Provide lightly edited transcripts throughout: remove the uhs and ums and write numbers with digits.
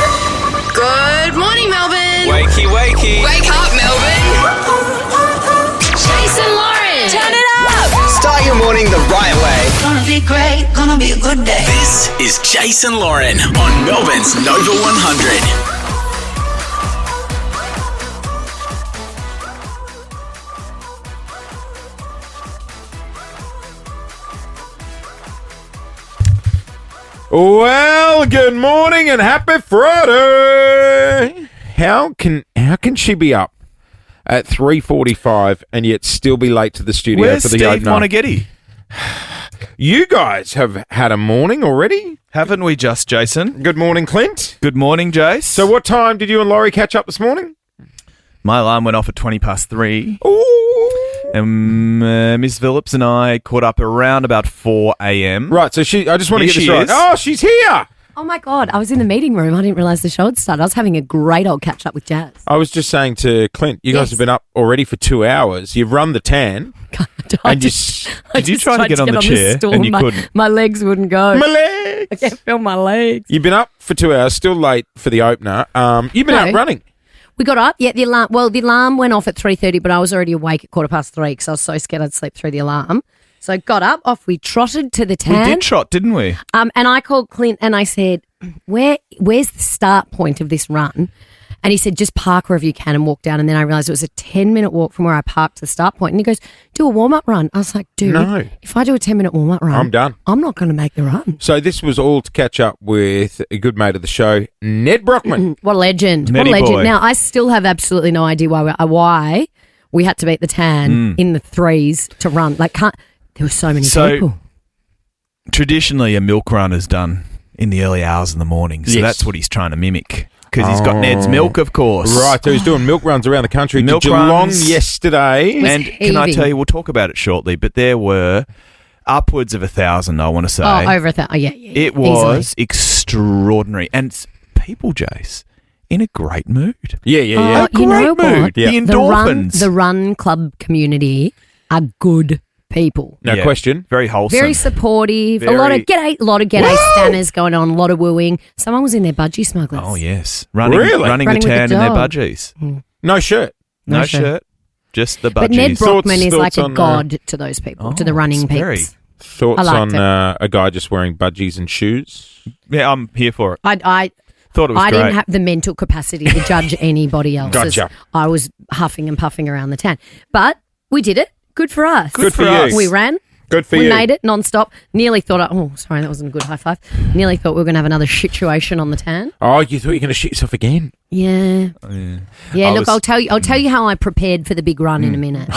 Good morning, Melbourne. Wakey, wakey. Wake up, Melbourne. Jason Lauren. Turn it up. Start your morning the right way. Gonna be great, gonna be a good day. This is Jason Lauren on Melbourne's Nova 100. Well, good morning and happy Friday. How can she be up at 3:45 and yet still be late to the studio Where's for the Steve opener? Monaghetti? You guys have had a morning already? Haven't we just, Jason? Good morning, Clint. Good morning, Jace. So what time did you and Laurie catch up this morning? My alarm went off at 3:20. Ooh. And Miss Phillips and I caught up around about 4 a.m. Right, so I just want to Here get this she right. is. Oh, she's here. Oh my God, I was in the meeting room. I didn't realise the show had started. I was having a great old catch up with Jazz. I was just saying to Clint, you guys Yes. have been up already for 2 hours. You've run the tan. And Did you try to get on the chair and you couldn't? My legs wouldn't go. My legs. I can't feel my legs. You've been up for 2 hours, still late for the opener. You've been No. out running. We got up. Yeah, the alarm went off at 3:30, but I was already awake at 3:15 because I was so scared I'd sleep through the alarm. So got up, off we trotted to the We tan. did trot, didn't we? And I called Clint and I said, where's the start point of this run? And he said, just park wherever you can and walk down. And then I realised it was a 10-minute walk from where I parked to the start point. And he goes, do a warm-up run. I was like, dude, No. if I do a 10-minute warm-up run, I'm done. I'm not going to make the run. So this was all to catch up with a good mate of the show, Ned Brockman. What a legend. Netty What a legend. boy. Now, I still have absolutely no idea why we had to beat the tan in the threes to run. There were so many people. Traditionally, a milk run is done in the early hours in the morning. So Yes. that's what he's trying to mimic. Because he's got Ned's milk, of course. Right, so he's doing milk runs around the country. Milk to Geelong runs. yesterday. Was And can I heaving. tell you, we'll talk about it shortly, but there were upwards of 1,000, I want to say. Oh, over 1,000. Oh, yeah. It was extraordinary. And people, Jace, in a great mood. Yeah. You know Great mood. what? The endorphins. The run club community are good people. No Yeah. question. Very wholesome. Very supportive. Very- A lot of g'day stanners going on. A lot of wooing. Someone was in their budgie smugglers. Oh, yes. Running Really? the Running with tan the in their dog. budgies. No shirt. No shirt. shirt. Just the budgies. But Ned Brockman is like thoughts a on, god to those people, to the running it's very- peeps. Thoughts I liked on a guy just wearing budgies and shoes? Yeah, I'm here for it. I Thought it was great. didn't have the mental capacity to judge anybody else. Gotcha. I was huffing and puffing around the tan. But we did it. Good for us. Good for you. We ran. Good for we you. made it non-stop. Nearly thought, sorry, that wasn't a good high five. Nearly thought we were going to have another situation on the tan. Oh, you thought you were going to shoot yourself again? Yeah. Yeah, I look, was- I'll tell you how I prepared for the big run in a minute.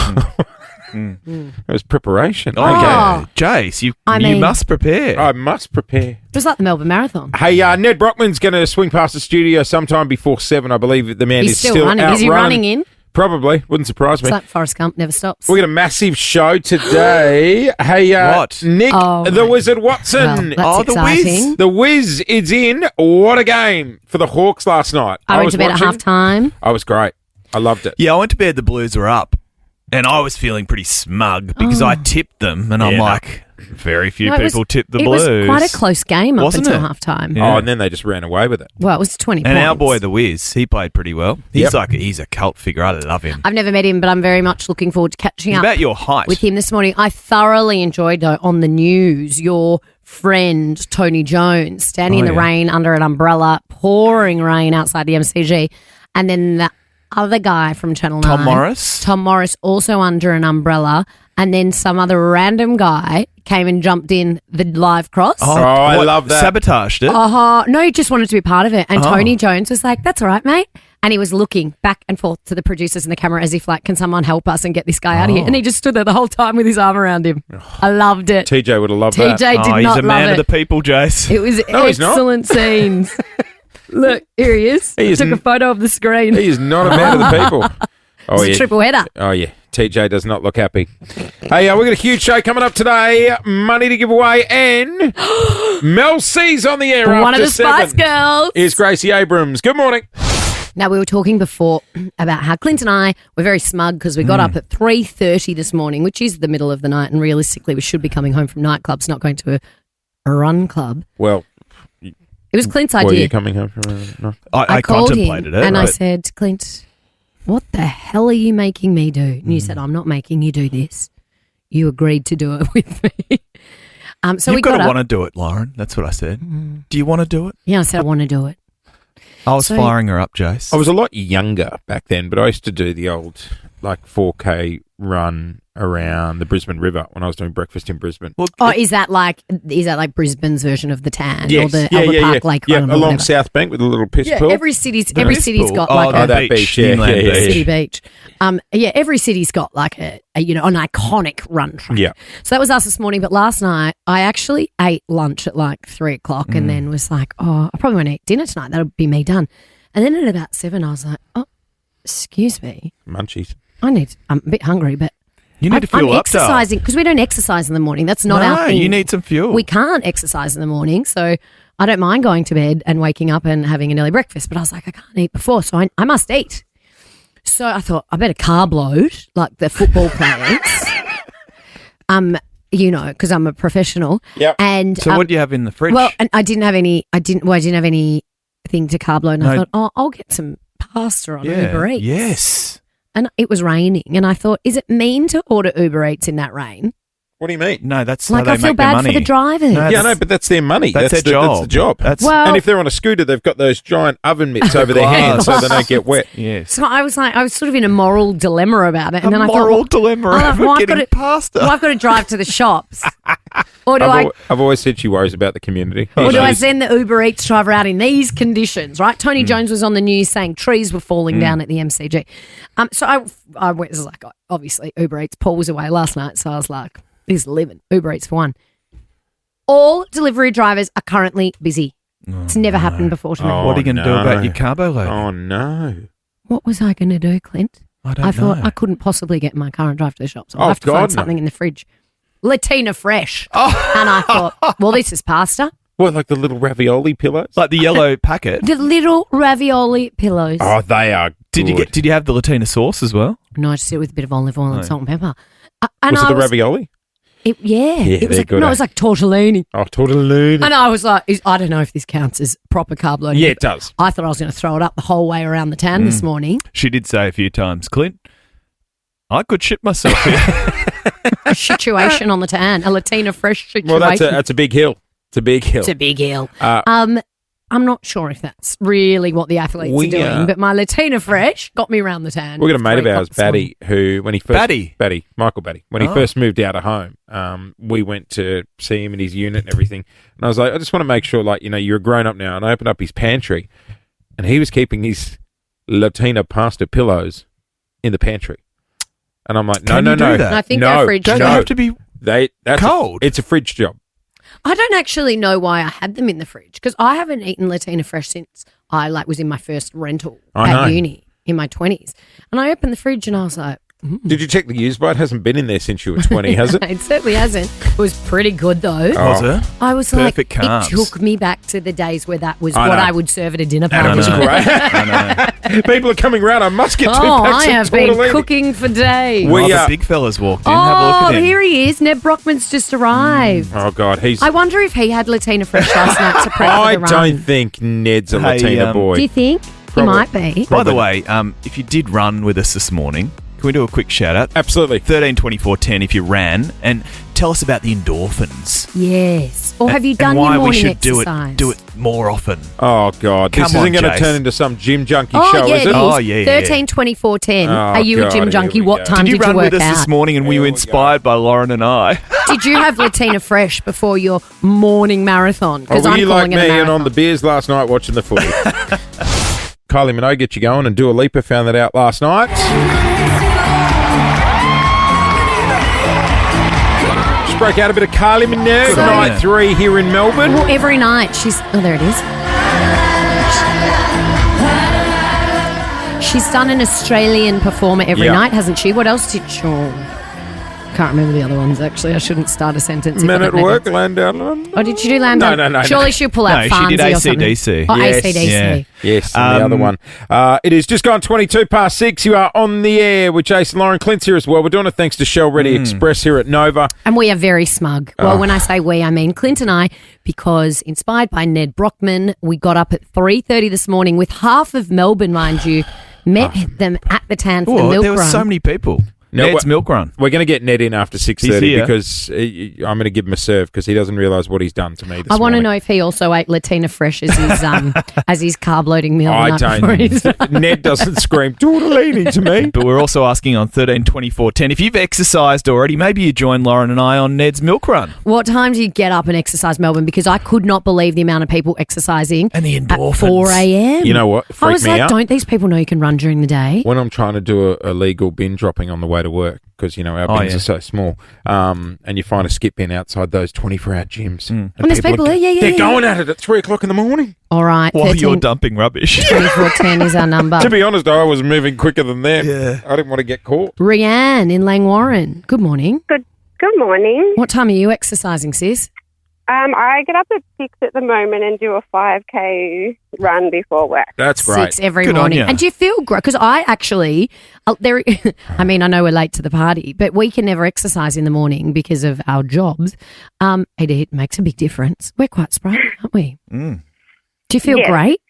It was preparation. Oh, Oh. Jace, you I mean- must prepare. I must prepare. It was like the Melbourne Marathon. Hey, Ned Brockman's going to swing past the studio sometime before 7. I believe the man He's is still running. out Is he running in? Probably. Wouldn't surprise me. It's like Forrest Gump, never stops. We got a massive show today. Hey, What? Nick, Oh, the my- Wizard Watson. Well, that's the Wiz. exciting. The Wiz is in. What a game for the Hawks last night. I went was to bed at watching. half time. I was great. I loved it. Yeah, I went to bed, the Blues were up, and I was feeling pretty smug because I tipped them, and I'm Yeah. like, very few No, people tip the it Blues. was quite a close game up Wasn't until it? half time. Yeah. Oh, and then they just ran away with it. Well, it was 20 And points. our boy, the Wiz, he played pretty well. Yep. He's a cult figure. I love him. I've never met him, but I'm very much looking forward to catching He's up about your height. with him this morning. I thoroughly enjoyed on the news your friend Tony Jones standing in the yeah. rain under an umbrella, pouring rain outside the MCG, and then the other guy from Channel 9, Tom Morris, also under an umbrella, and then some other random guy came and jumped in the live cross. I love that. Sabotaged it. No, he just wanted to be part of it. And Oh. Tony Jones was like, that's all right, mate. And he was looking back and forth to the producers and the camera as if like, can someone help us and get this guy out of here? And he just stood there the whole time with his arm around him. I loved it. TJ would have loved TJ that. did he's not a man love of it. the people, Jace. It was No, he's not. excellent scenes. Look, here he is. He is Took a photo of the screen. He is not a man of the people. Oh, It's a triple header. Oh, yeah. TJ does not look happy. Hey, we've got a huge show coming up today. Money to give away, and Mel C's on the air One after of the Spice 7. Girls. Is Gracie Abrams. Good morning. Now, we were talking before about how Clint and I were very smug because we got up at 3:30 this morning, which is the middle of the night, and realistically we should be coming home from nightclubs, not going to a run club. Well, it was Clint's were idea. you coming home from no. I called contemplated him it. and I right? said, Clint, what the hell are you making me do? And you said, I'm not making you do this. You agreed to do it with me. So You've we got got to up. want to do it, Lauren. That's what I said. Do you want to do it? Yeah, I said I want to do it. I was So- firing her up, Jace. I was a lot younger back then, but I used to do the old 4K run around the Brisbane River when I was doing breakfast in Brisbane. Well, Oh, is that like Brisbane's version of the Tan Yes. or the Yeah, Albert yeah, Park yeah. Lake Yeah, Run or along whatever? South Bank with a little piss pool. Every city's piss got pool. like Oh, a that beach, yeah, Inland yeah, yeah. beach. city beach. Every city's got like an iconic run track. Yeah. So that was us this morning. But last night, I actually ate lunch at like 3:00 and then was like, oh, I probably won't eat dinner tonight. That'll be me done. And then at about 7, I was like, oh, excuse me. Munchies. I'm a bit hungry, but you need to fuel I'm up, doll. exercising because we don't exercise in the morning. That's not our No, thing. you need some fuel. We can't exercise in the morning, so I don't mind going to bed and waking up and having an early breakfast. But I was like, I can't eat before, so I must eat. So I thought I better carb load like the football players. Because I'm a professional. Yep. And So what do you have in the fridge? well, and I didn't have any. I didn't have anything to carb load. And I No. thought, I'll get some pasta on Uber Eats. Yes. And it was raining, and I thought, is it mean to order Uber Eats in that rain? What do you mean? No, that's Like how I they feel make their bad money. for the drivers. No, Yeah, no, but that's their money. That's their That's job. the job. That's Well- and if they're on a scooter, they've got those giant oven mitts over their hands so they don't get wet. yes. So I was sort of in a moral dilemma about it, and then I thought, moral dilemma I've over got getting pasta. Well, I've got to drive to the shops, or do I've always said she worries about the community. or do I She's- send the Uber Eats driver out in these conditions? Right? Tony Jones was on the news saying trees were falling down at the MCG. So I was like, obviously Uber Eats. Paul was away last night, so I was like, this is living Uber Eats for one. All delivery drivers are currently busy. It's never happened before to me. Oh, What are you going to do no. about your carbo load? Oh, no. What was I going to do, Clint? I don't I thought know. I couldn't possibly get in my car and drive to the shops. I'll Oh, have to God, find no. something in the fridge. Latina Fresh. And I thought, well, this is pasta. What, like the little ravioli pillows? Like the yellow packet. The little ravioli pillows. Oh, they are Did you good. Did you have the Latina sauce as well? No, I just did it with a bit of olive oil and salt and pepper. And Was it I the ravioli? Yeah, Yeah, it was they're like good, no, eh? it was like tortellini. Oh, tortellini. And I was like, I don't know if this counts as proper carb loading. Yeah, it but does. I thought I was going to throw it up the whole way around the town this morning. She did say a few times, Clint, I could shit myself here. A situation on the tan, a Latina Fresh situation. Well, that's a big hill. It's a big hill. It's a big hill. Uh, I'm not sure if that's really what the athletes We, are doing, but my Latina Fresh got me around the tan. We've got a mate of 3 ours, o'clock this morning. Batty, who when he first Michael Batty, when he Oh. first moved out of home, we went to see him in his unit and everything. And I was like, I just want to make sure, like, you're a grown up now. And I opened up his pantry, and he was keeping his Latina pasta pillows in the pantry. And I'm like, no, Can no, you do no, that? I think no, they're fridge Don't no. they have to be That's cold? It's a fridge job. I don't actually know why I had them in the fridge because I haven't eaten Latina Fresh since I was in my first rental I know. at uni in my 20s. And I opened the fridge and I was like, Did you check the use by? It hasn't been in there since you were 20, has it? it certainly hasn't. It was pretty good though. Was it? I was Perfect like, carbs. it took me back to the days where that was I what know. I would serve at a dinner And it party. was great. I know. People are coming round. I must get 2 Oh, packs I of have been tortellini. cooking for days. We, Oh, the uh, big fella's walked in. Have a look Oh, at him. here he is. Neb Brockman's just arrived. Oh, God. He's. I wonder if he had Latina Fresh last night to prep I for the run. don't think Ned's a Hey, Latina boy. Do you think? Probably. He might be. By the way, if you did run with us this morning, can we do a quick shout out? Absolutely. 13 24 10 if you ran, and tell us about the endorphins. Yes. Or have you And done why your morning we should exercise? do it more often. Oh, God. This Come on, isn't going to Jace. turn into some gym junkie Oh, show, yeah, is it it? is. Oh, yeah, yeah, 13, 24, 10. Oh, Are you God, a gym here junkie? we What go. time Did you run work with us out? this morning and were you Here we inspired by Lauren and I? Did you have Latina Fresh before your morning marathon? Or Because were I'm you calling like it a me and marathon. on the beers last night watching the footy? Kylie Minogue, get you going, and Dua Lipa found that out last night. Just broke out a bit of Kylie Minogue. So- Night 3 here in Melbourne. Well, every night she's... Oh, there it is. She's done an Australian performer every Yeah. night, hasn't she? What else did she... Can't remember the other ones, actually. I shouldn't start a sentence. Men at work, land down London. Oh, did she do land down? No. Surely she'll pull out No, she did Farnsey or something. AC/DC. Oh, Yes. AC/DC. Yeah. Yes, and the other one. It is just gone 22 past 6. You are on the air with Jason Lauren. Clint's here as well. We're doing it thanks to Shell Ready Express here at Nova. And we are very smug. Well, when I say we, I mean Clint and I, because inspired by Ned Brockman, we got up at 3:30 this morning with half of Melbourne, mind you, met them at the town for the Oh, milk there were run. so many people. No, Ned's milk run. We're going to get Ned in after 6:30 here. because I'm going to give him a serve because he doesn't realise what he's done to me this I want to morning. know if he also ate Latina Fresh as his as his carb loading meal. the I night before his- don't. Ned doesn't scream tortellini to me. But we're also asking on 13 24 10 if you've exercised already. Maybe you join Lauren and I on Ned's milk run. What time do you get up and exercise, Melbourne? Because I could not believe the amount of people exercising And the at endorphins. 4 a.m. You know what? I Freaked was me like, out. don't these people know you can run during the day? When I'm trying to do a legal bin dropping on the way to work, because, you know, our Oh, bins yeah. are so small, and you find a skip bin outside those 24-hour gyms. And there's people there, yeah. They're going at it at 3 o'clock in the morning. All right, While 13 you're dumping rubbish. 2410 is our number. To be honest, I was moving quicker than them. Yeah. I didn't want to get caught. Rianne in Langwarren. Good morning. Good morning. What time are you exercising, sis? I get up at 6 at the moment and do a 5K run before work. That's great. 6 every Good on morning. ya. And do you feel great? Because I actually, there. I mean, I know we're late to the party, but we can never exercise in the morning because of our jobs. It makes a big difference. We're quite sprightly, aren't we? Do you feel Yes. great?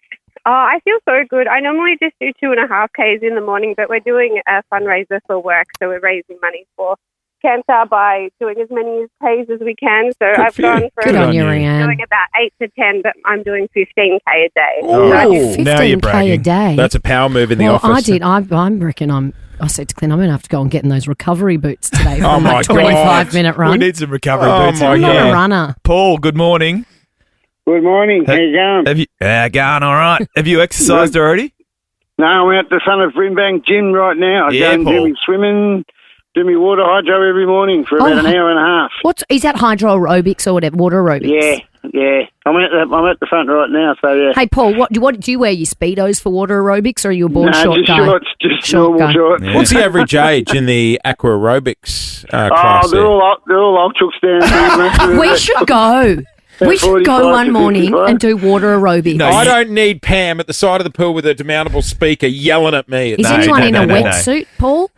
Oh, I feel so good. I normally just do 2.5 Ks in the morning, but we're doing a fundraiser for work, so we're raising money for cancer by doing as many Ks as we can. So I've for you. gone Good from on you, on you. Rianne. doing about 8 to 10, but I'm doing 15K a day. Oh. So I do- Ooh. Now you're 15K a bragging. day. That's a power move in the well, office. I did. I reckon I said to Clint, I'm going to have to go and get in those recovery boots today for Oh my my 25-minute We run. need some recovery Oh boots. my I'm not God. a runner. Paul, good morning. Good morning. How you going? Have you going all right? Have you exercised already? No, I'm out the front of Brimbank Gym right now. I Yeah, go and Paul. do me swimming, do me water hydro every morning for about an hour and a half. Is that hydro aerobics or whatever? Water aerobics? Yeah. I'm at the front right now, so yeah. Hey, Paul, what do you wear? Your Speedos for water aerobics, or are you a born no, short just guy? shorts, just Short normal guy. shorts. Yeah. What's the average age in the aqua aerobics class? Oh, they're all old chooks down here. We should go. We should 45 go one to morning 55. and do water aerobics. No, I don't need Pam at the side of the pool with a demountable speaker yelling at me. Is No, anyone no, in no, a no, no. wetsuit, Paul?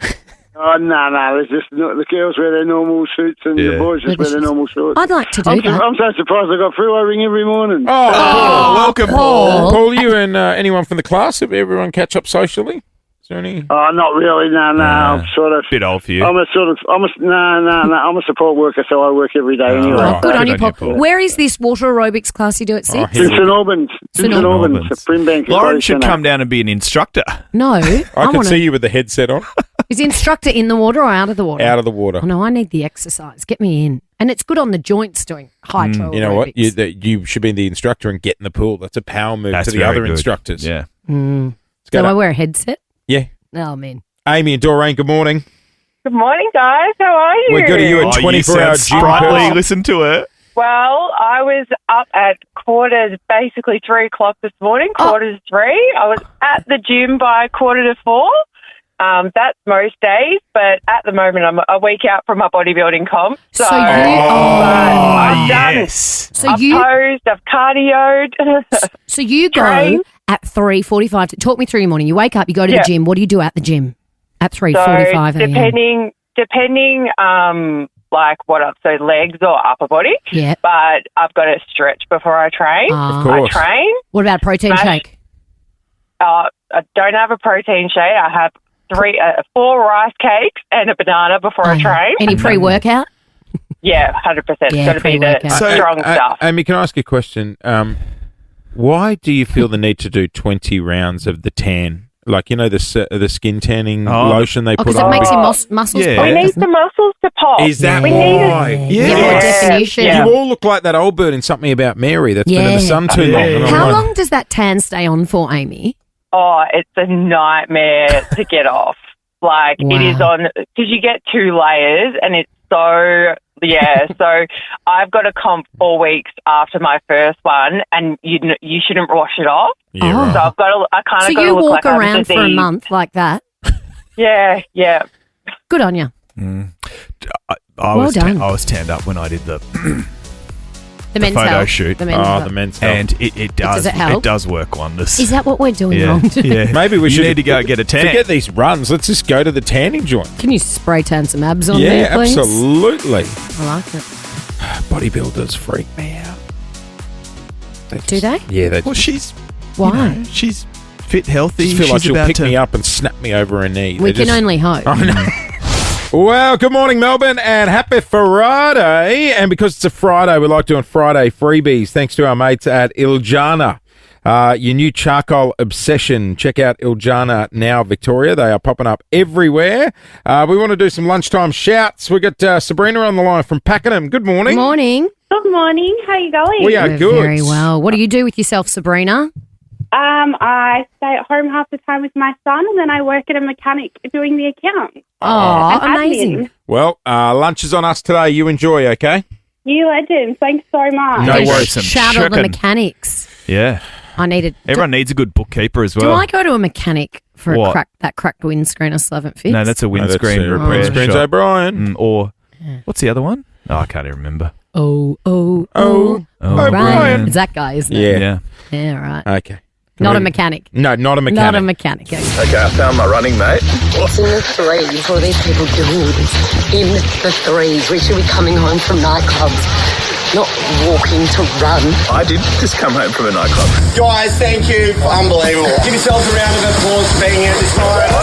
Oh, no. There's just the girls wear their normal suits and Yeah. the boys just wear their normal shorts. I'd like to do I'm that. so surprised I got through. I ring every morning. Oh, Oh, welcome, Paul. Paul, you and anyone from the class, have everyone catch up socially? Is there any? Oh, not really. No. I'm sort of. Bit old for you. I'm a support worker, so I work every day anyway. right. Oh, good on you, Good on Paul. you, Paul. Where is this water aerobics class you do at 6? Oh, In St Albans. St St Albans. Albans. At Brimbank. Lauren Aquatic should Centre. come down and be an instructor. No. I can wanna- see you with the headset on, Is the instructor in the water or out of the water? out of the water. Oh, no, I need the exercise. Get me in. And it's good on the joints doing hydro You know what? aerobics. You should be the instructor and get in the pool. That's a power move That's to the very other good. instructors. Yeah. Mm. Let's go Do to- I wear a headset? yeah. Oh, man. Amy and Doreen, good morning. Good morning, guys. How are you? We're good. Are you a Oh, you 24-hour sound gym sprightly. person? Listen to her. Well, I was up at basically 3 o'clock this morning, quarter to 3. I was at the gym by quarter to 4. That's most days, but at the moment I'm a week out from my bodybuilding comp. So, So you- I've done. yes. So I've you posed, I've cardioed. so you go Train. at 3:45. Talk me through your morning. You wake up, you go to Yeah. the gym. What do you do at the gym at So 3:45 a.m.? depending, like so legs or upper body. Yeah. But I've got to stretch before I train. Ah. Of course. I train. What about a protein Smash. shake? I don't have a protein shake. I have 4 rice cakes and a banana before I train. Any pre-workout? Yeah, 100%. Yeah, It's got to be the pre-workout. strong stuff. Amy, can I ask you a question? Why do you feel the need to do 20 rounds of the tan? Like, you know, the skin tanning lotion they Oh, put because it on? makes your muscles Yeah. pop. We need doesn't the it? muscles to pop. Is that we need why? Yeah. Get more Yeah. definition. Yeah. You all look like that old bird in Something About Mary that's been in the Yeah. sun too long. And I'm How like, long does that tan stay on for, Amy? Oh, it's a nightmare to get off. Like, Wow. it is on, because you get 2 layers and it's so, yeah. So I've got a comp 4 weeks after my first one and you shouldn't wash it off. Yeah, Oh. right. So I've got to, I kind So of got you to look walk like I'm around for a diseased. month like that. Yeah, yeah. Good on you. Well done. I was tanned up when I did the the photo health. shoot. The men's Oh, health. the men's health. And it does. Does it help? It does work wonders. Is that what we're doing yeah. wrong? yeah. Maybe we You should need to go get a tan. Forget these runs. Let's just go to the tanning joint. Can you spray tan some abs on Yeah, there, please? absolutely. I like it. Bodybuilders freak me out. Do they? Yeah, they Well, she's Why? she's fit, healthy. just feel like she's she'll about pick to. me up and snap me over her knee. We They can just- only hope. I know. Well, good morning, Melbourne, and happy Friday. And because it's a Friday, we like doing Friday freebies. Thanks to our mates at Iljana. Your new charcoal obsession. Check out Iljana now, Victoria. They are popping up everywhere. We want to do some lunchtime shouts. We got Sabrina on the line from Pakenham. Good morning. Morning. Good morning. How are you going? We are We're good. very well. What do you do with yourself, Sabrina? I stay at home half the time with my son, and then I work at a mechanic doing the accounts. Oh, And amazing. admin. Well, lunch is on us today. You enjoy, okay? You legends. Thanks so much. No Just worries. Some Shout out the chicken. mechanics. Yeah. I needed. Everyone needs a good bookkeeper as Do well. I go to a mechanic for What? that cracked windscreen I still haven't fixed? No, that's a windscreen repair Windscreens shop. O'Brien. Or what's the other one? Oh, I can't even remember. Oh. Oh, Right. Brian. It's that guy, isn't Yeah. it? Yeah. Yeah, right. Okay. Not a mechanic. No, not a mechanic. Not a mechanic. Okay. Okay, I found my running mate. It's in the threes. What are these people doing? It's in the threes. We should be coming home from nightclubs, not walking to run. I did just come home from a nightclub. Guys, thank you. Unbelievable. Give yourselves a round of applause for being here this morning.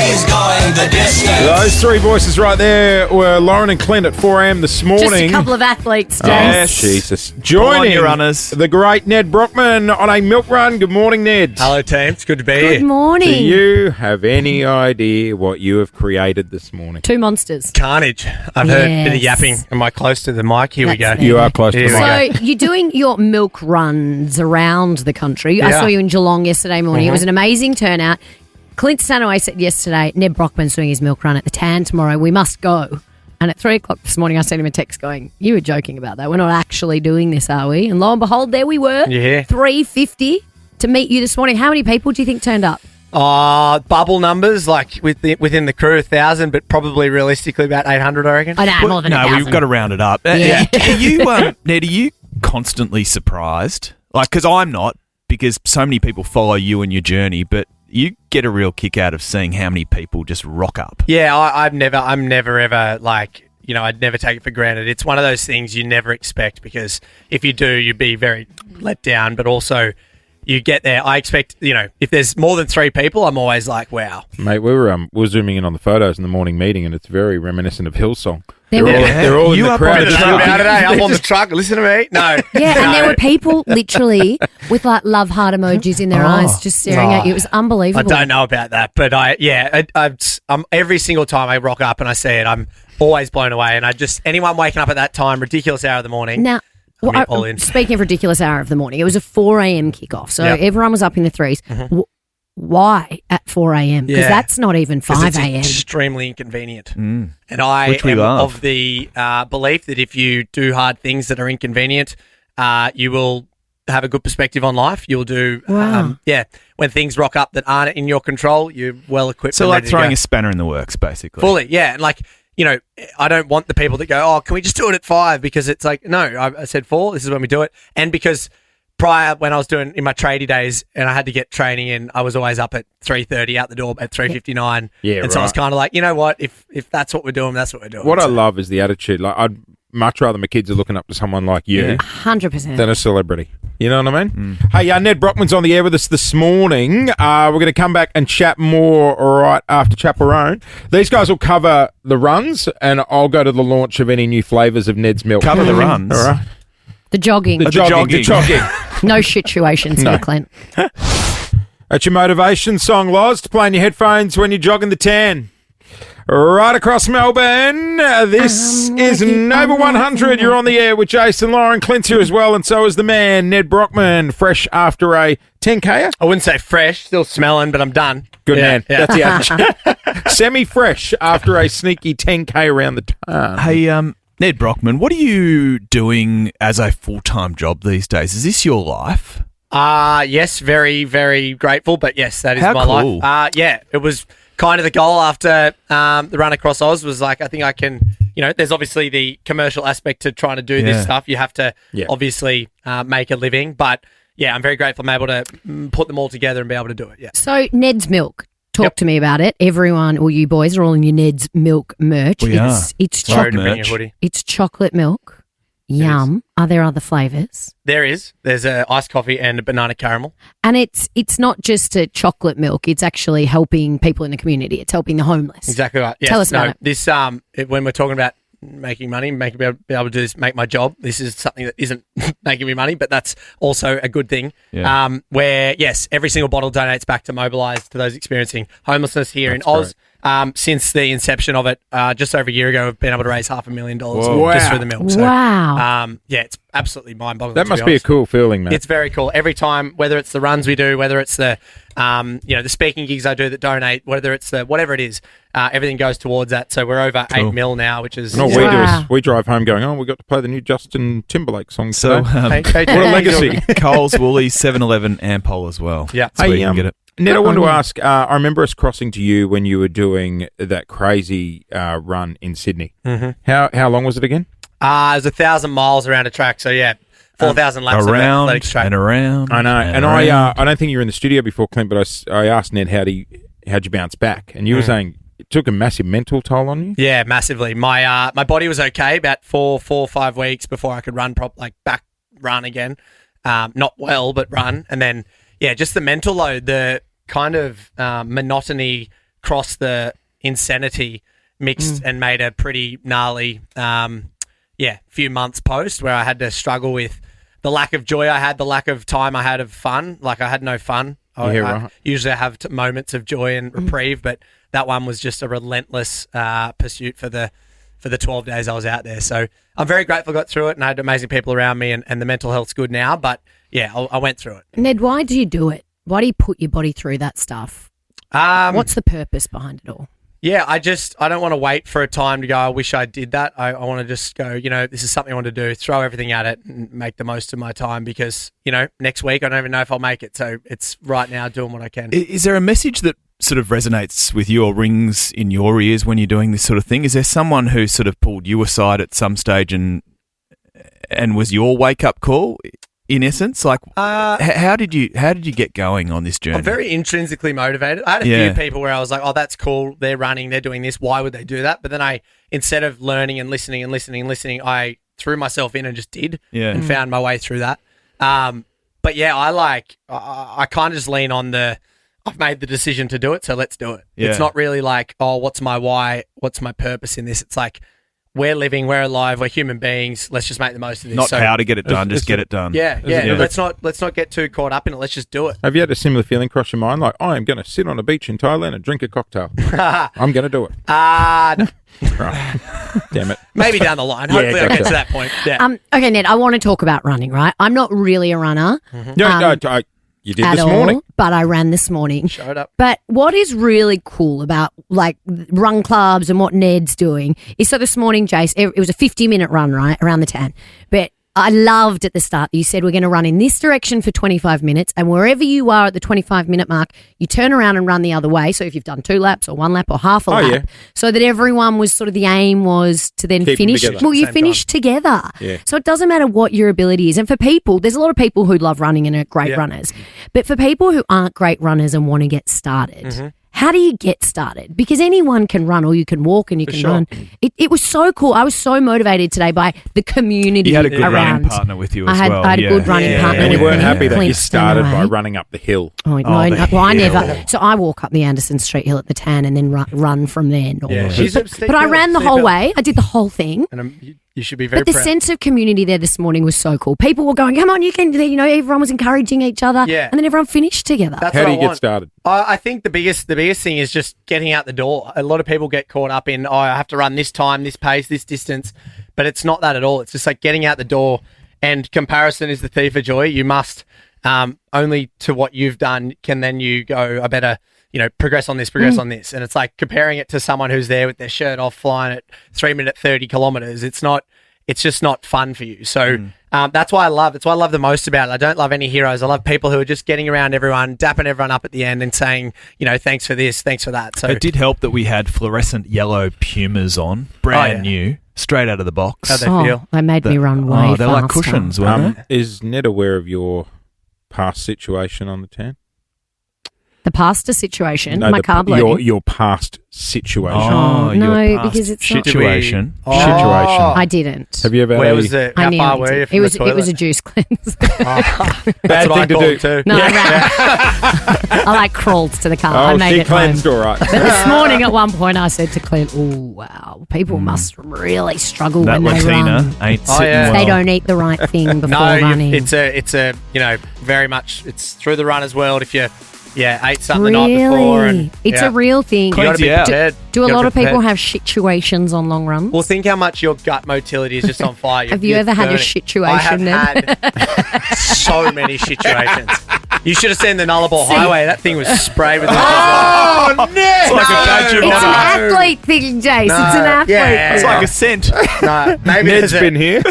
He's going the distance. Those three voices right there were Lauren and Clint at 4 a.m. this morning. Just a couple of athletes, Oh, Jace. Jesus. on, Joining you runners. the great Ned Brockman on a milk run. Good morning, Ned. Hello, team. It's good to be Good here. morning. Do you have any idea what you have created this morning? Two monsters. Carnage. I've heard a bit of Yes. yapping. Am I close to the mic? Here we go. That's You are close to Here the we mic. go. So you're doing your milk runs around the country. I Yeah. saw you in Geelong yesterday morning. It was an amazing turnout. Clint Stanaway said yesterday, Ned Brockman's doing his milk run at the Tan tomorrow. We must go. And at 3 o'clock this morning, I sent him a text going, you were joking about that. We're not actually doing this, are we? And lo and behold, there we were. Yeah. 350 to meet you this morning. How many people do you think turned up? Bubble numbers, like within the crew, 1,000, but probably realistically about 800, I reckon. I know, more than No, 1,000. we've got to round it up. Yeah. Are you, Ned, are you constantly surprised? Like, because I'm not, because so many people follow you and your journey, but you get a real kick out of seeing how many people just rock up. Yeah, I'm never ever like, I'd never take it for granted. It's one of those things you never expect, because if you do, you'd be very let down, but also you get there. I expect, if there's more than 3 people, I'm always like, wow. Mate, we were zooming in on the photos in the morning meeting, and it's very reminiscent of Hillsong. There were- They're all You in the up on crowd. the just truck. looking- Today, I'm on the truck. Listen to me. No. Yeah, and there were people literally with like love heart emojis in their eyes just staring at you. It was I unbelievable. don't know about that, but I'm every single time I rock up and I see it, I'm always blown away. And anyone waking up at that time, ridiculous hour of the morning. Now, I'm all in. speaking of ridiculous hour of the morning, it was a 4 a.m. kickoff. So Yep. everyone was up in the threes. Why at 4 a.m.? Because Yeah. that's not even 'Cause 5 it's a.m. extremely inconvenient. And I Which we am love. of the belief that if you do hard things that are inconvenient, you will have a good perspective on life. You'll do, Wow. when things rock up that aren't in your control, you're well equipped. So and like ready to throwing go. a spanner in the works, basically. Fully, yeah. And I don't want the people that go, oh, can we just do it at 5? Because it's like, no, I said 4. This is when we do it. And because prior, when I was doing in my tradie days and I had to get training in, I was always up at 3:30, out the door at 3:59. Yeah, and so I was right. kind of like, you know what? If that's what we're doing, that's what we're doing. What I So- love is the attitude. Like, I'd much rather my kids are looking up to someone like you Yeah. 100%. than a celebrity. You know what I mean? Hey, Ned Brockman's on the air with us this morning. We're going to come back and chat more right after Chaperone. These guys will cover the runs, and I'll go to the launch of any new flavours of Ned's milk. Cover the runs. All right. The jogging. The jogging. No situations No. here, Clint. That's your motivation song, Loz, to play in your headphones when you're jogging the tan. Right across Melbourne, this is Nova 100. You're on the air with Jason, Lauren, Clint's here as well, and so is the man, Ned Brockman, fresh after a 10K. I wouldn't say fresh, still smelling, but I'm done. Good Yeah, man. yeah. That's the attitude. Semi-fresh after a sneaky 10K around the town. Hey, Ned Brockman, what are you doing as a full-time job these days? Is this your life? Yes, very, very grateful, but yes, that is How my cool. life. It was kind of the goal after the run across Oz was like, I think I can, there's obviously the commercial aspect to trying to do this stuff. You have to obviously make a living. But, yeah, I'm very grateful I'm able to put them all together and be able to do it, yeah. So, Ned's Milk. Talk to me about it. Everyone, all you boys are all in your Ned's Milk merch. It's Sorry to bring your hoodie. It's chocolate milk. Yum. Are there other flavours? There is. There's a iced coffee and a banana caramel. And it's not just a chocolate milk. It's actually helping people in the community. It's helping the homeless. Exactly right. Yes. Tell us about it. This when we're talking about making money, be able to do this, make my job. This is something that isn't making me money, but that's also a good thing. Yeah. Where yes, every single bottle donates back to Mobilise to those experiencing homelessness here in Oz. Since the inception of it, just over a year ago, we've been able to raise $500,000 just through the milk. So, wow. Yeah, it's absolutely mind-boggling. That must be a cool feeling, man. It's very cool. Every time, whether it's the runs we do, whether it's the the speaking gigs I do that donate, whether it's the whatever it is, everything goes towards that. So we're over 8 mil now, which is all we do is we drive home going, we got to play the new Justin Timberlake song. So what a legacy! Coles, Woolies, 7-Eleven, Ampol as well. Yeah, so you can get it. Ned, I wanted to ask, I remember us crossing to you when you were doing that crazy run in Sydney. Mm-hmm. How long was it again? It was 1,000 miles around a track, so yeah, 4,000 laps of athletics track. And around. I know, and I don't think you were in the studio before, Clint, but I asked Ned how'd you bounce back, and you were saying it took a massive mental toll on you. Yeah, massively. My body was okay about 4 or 5 weeks before I could run back run again. Not well, but run, and then just the mental load, the kind of monotony cross the insanity mixed and made a pretty gnarly few months post where I had to struggle with the lack of joy I had, the lack of time I had of fun. Like I had no fun. Usually I have moments of joy and reprieve, but that one was just a relentless pursuit for the 12 days I was out there. So I'm very grateful I got through it and I had amazing people around me and the mental health's good now, but I went through it. Ned, why do you do it? Why do you put your body through that stuff? What's the purpose behind it all? Yeah, I don't want to wait for a time to go, I wish I did that. I want to just go, this is something I want to do, throw everything at it and make the most of my time because, next week I don't even know if I'll make it. So it's right now doing what I can. Is there a message that sort of resonates with you or rings in your ears when you're doing this sort of thing? Is there someone who sort of pulled you aside at some stage and was your wake-up call? In essence, like, how did you get going on this journey? I'm very intrinsically motivated. I had a few people where I was like, oh, that's cool. They're running. They're doing this. Why would they do that? But then instead of learning and listening, I threw myself in and just did and found my way through that. But yeah, I kind of just lean on I've made the decision to do it, so let's do it. Yeah. It's not really like, oh, what's my why? What's my purpose in this? It's like, we're living, we're alive, we're human beings. Let's just make the most of this. Not how to get it done, just get it done. Yeah. Let's not get too caught up in it. Let's just do it. Have you had a similar feeling cross your mind? Like, I am going to sit on a beach in Thailand and drink a cocktail. I'm going to do it. No. Right. Damn it. Maybe down the line. Hopefully I'll get to that point. Yeah. Okay, Ned, I want to talk about running, right? I'm not really a runner. No, you did at this morning. All, but I ran this morning. Showed up. But what is really cool about like run clubs and what Ned's doing is so this morning, Jace, it was a 50-minute run, right, around the tan. But I loved at the start, you said we're going to run in this direction for 25 minutes and wherever you are at the 25-minute mark, you turn around and run the other way. So if you've done 2 laps or 1 lap or half a lap, so that everyone was sort of the aim was to then finish. Well, you finish together. Yeah. So it doesn't matter what your ability is. And for people, there's a lot of people who love running and are great runners. But for people who aren't great runners and want to get started, how do you get started? Because anyone can run or you can walk and you can run. It was so cool. I was so motivated today by the community around. You had a good running partner with you as well. I had a good running partner. And you weren't happy that Clint you started by running up the hill. I never. So I walk up the Anderson Street Hill at the tan and then run from there north. But I ran the whole way. I did the whole thing. And you should be very proud. But the sense of community there this morning was so cool. People were going, come on, you can, everyone was encouraging each other. Yeah. And then everyone finished together. How do you get started? I think the biggest thing is just getting out the door. A lot of people get caught up in, I have to run this time, this pace, this distance. But it's not that at all. It's just like getting out the door, and comparison is the thief of joy. You must, only to what you've done can then you go, I better, progress on this. And it's like comparing it to someone who's there with their shirt off flying at 3 minute 30 kilometers. It's just not fun for you. So That's why I love. It's what I love the most about it. I don't love any heroes. I love people who are just getting around everyone, dapping everyone up at the end, and saying, thanks for this, thanks for that. So it did help that we had fluorescent yellow Pumas on, brand new, straight out of the box. How'd they feel? They made me run way they're faster. like cushions, weren't they? Is Ned aware of your past situation on the tan? The pasta situation, No, my carb loading. your past situation. Oh, your no, past because it's not- situation. Situation. I didn't. Have you ever? Where was it? I How far nearly were you did. from It was the toilet? it was a juice cleanse. Bad That's what I thing to call do. it too. No, I like crawled to the car. I Oh, made she it home. cleansed all right. But this morning at one point I said to Clint, "Oh wow, people must really struggle That when they Latina run. ain't Oh, sitting yeah. well. They don't eat the right thing before No, running." it's a very much it's through the runner's world. If you ate something the night before, and it's a real thing. you got to be Yeah. prepared. Do a You gotta lot be of people prepared. have situations on long runs? Well, think how much your gut motility is just on fire. Have you You're ever had a burning. situation, I have had so many situations. You should have seen the Nullarbor Highway. That thing was sprayed with. Oh, Ned! It's like a badge of It's an honor. athlete thing, Jace. No. It's an athlete. Yeah. It's like a scent. No, maybe Ned's there's been here.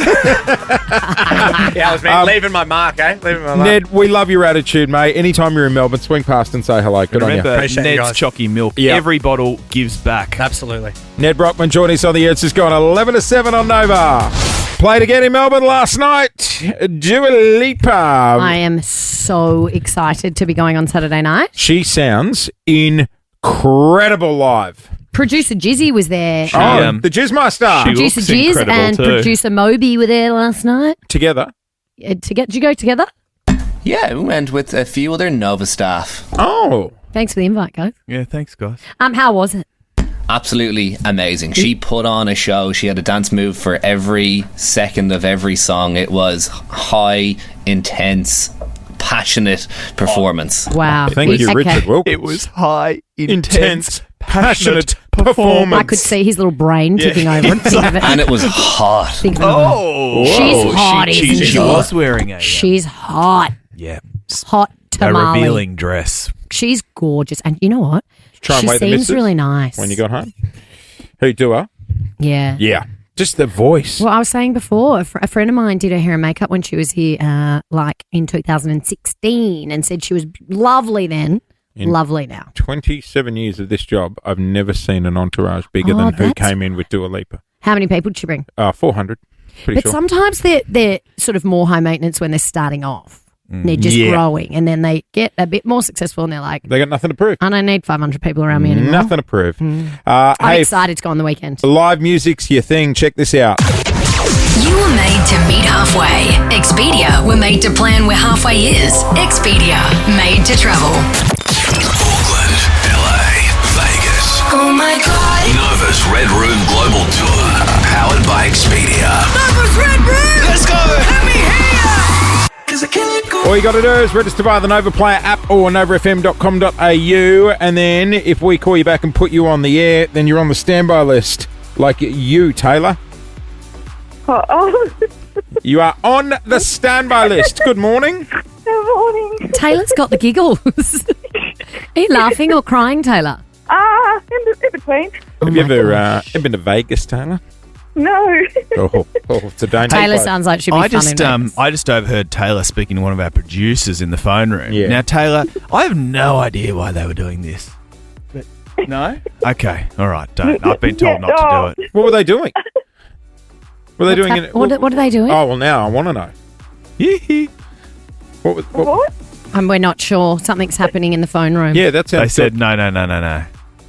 Yeah, I was leaving my mark, Leaving my mark. Ned, we love your attitude, mate. Anytime you're in Melbourne, swing past and say hello. Good on Remember, you. Appreciate you Ned's guys. chalky milk. Yeah. Every bottle gives back. Absolutely. Ned Brockman joining us on the air. It's just gone 11-7 on Nova. Played again in Melbourne last night. Dua Lipa. I am so excited to be going on Saturday night. She sounds incredible live. Producer Jizzy was there. The Jizzmaster. she Producer looks Jizz incredible and too. producer Moby were there last night. Together. Did you go together? Yeah, we went with a few other Nova staff. Oh. Thanks for the invite, guys. Yeah, thanks, guys. How was it? Absolutely amazing. She put on a show. She had a dance move for every second of every song. It was high, intense, passionate performance. Wow. Thank you, Okay. Richard Wilkins. It was high, intense, passionate performance. I could see his little brain ticking over and think of it. And it was hot. Think of it. Oh, She's hot, she, isn't she she? was wearing a She's hot. yeah, Hot a tamale. revealing dress. She's gorgeous. And you know what? Try and She wait the seems missus really nice. when you got home. Who, Dua? Yeah. Yeah. Just the voice. Well, I was saying before, a friend of mine did her hair and makeup when she was here, like in 2016, and said she was lovely then, lovely now. 27 years of this job, I've never seen an entourage bigger than who that's- came in with Dua Lipa. How many people did she bring? 400. Pretty But sure. sometimes they're sort of more high maintenance when they're starting off. They're just Yeah. growing, and then they get a bit more successful, and they're like, They got nothing to prove. I don't need 500 people around me anymore. Nothing to prove. I'm Hey, excited to go on the weekend. live music's your thing. Check this out. You were made to meet halfway. Expedia were made to plan where halfway is. Expedia, made to travel. Auckland, LA, Vegas. Oh my God. Nova's Red Room Global Tour. Powered by Expedia. Nova's Red Room. Let's go. Let me hear ya. All you got to do is register via the Nova Player app or novafm.com.au, and then if we call you back and put you on the air, then you're on the standby list. Like you, Taylor. Oh, You are on the standby list. Good morning. good morning. Taylor's got the giggles. Are you laughing or crying, Taylor? In between. Have you ever been to Vegas, Taylor? No. Oh, it's a dangerous Taylor place. sounds like she'd be I fun just in Vegas. I just overheard Taylor speaking to one of our producers in the phone room. Yeah. Now, Taylor, I have no idea why they were doing this. But no? Okay. All right. Don't. I've been told not to do it. What were they doing? Were they doing it? What are they doing? Oh, well, now I want to know. What? We're not sure. Something's happening in the phone room. Yeah, that sounds They said good. no.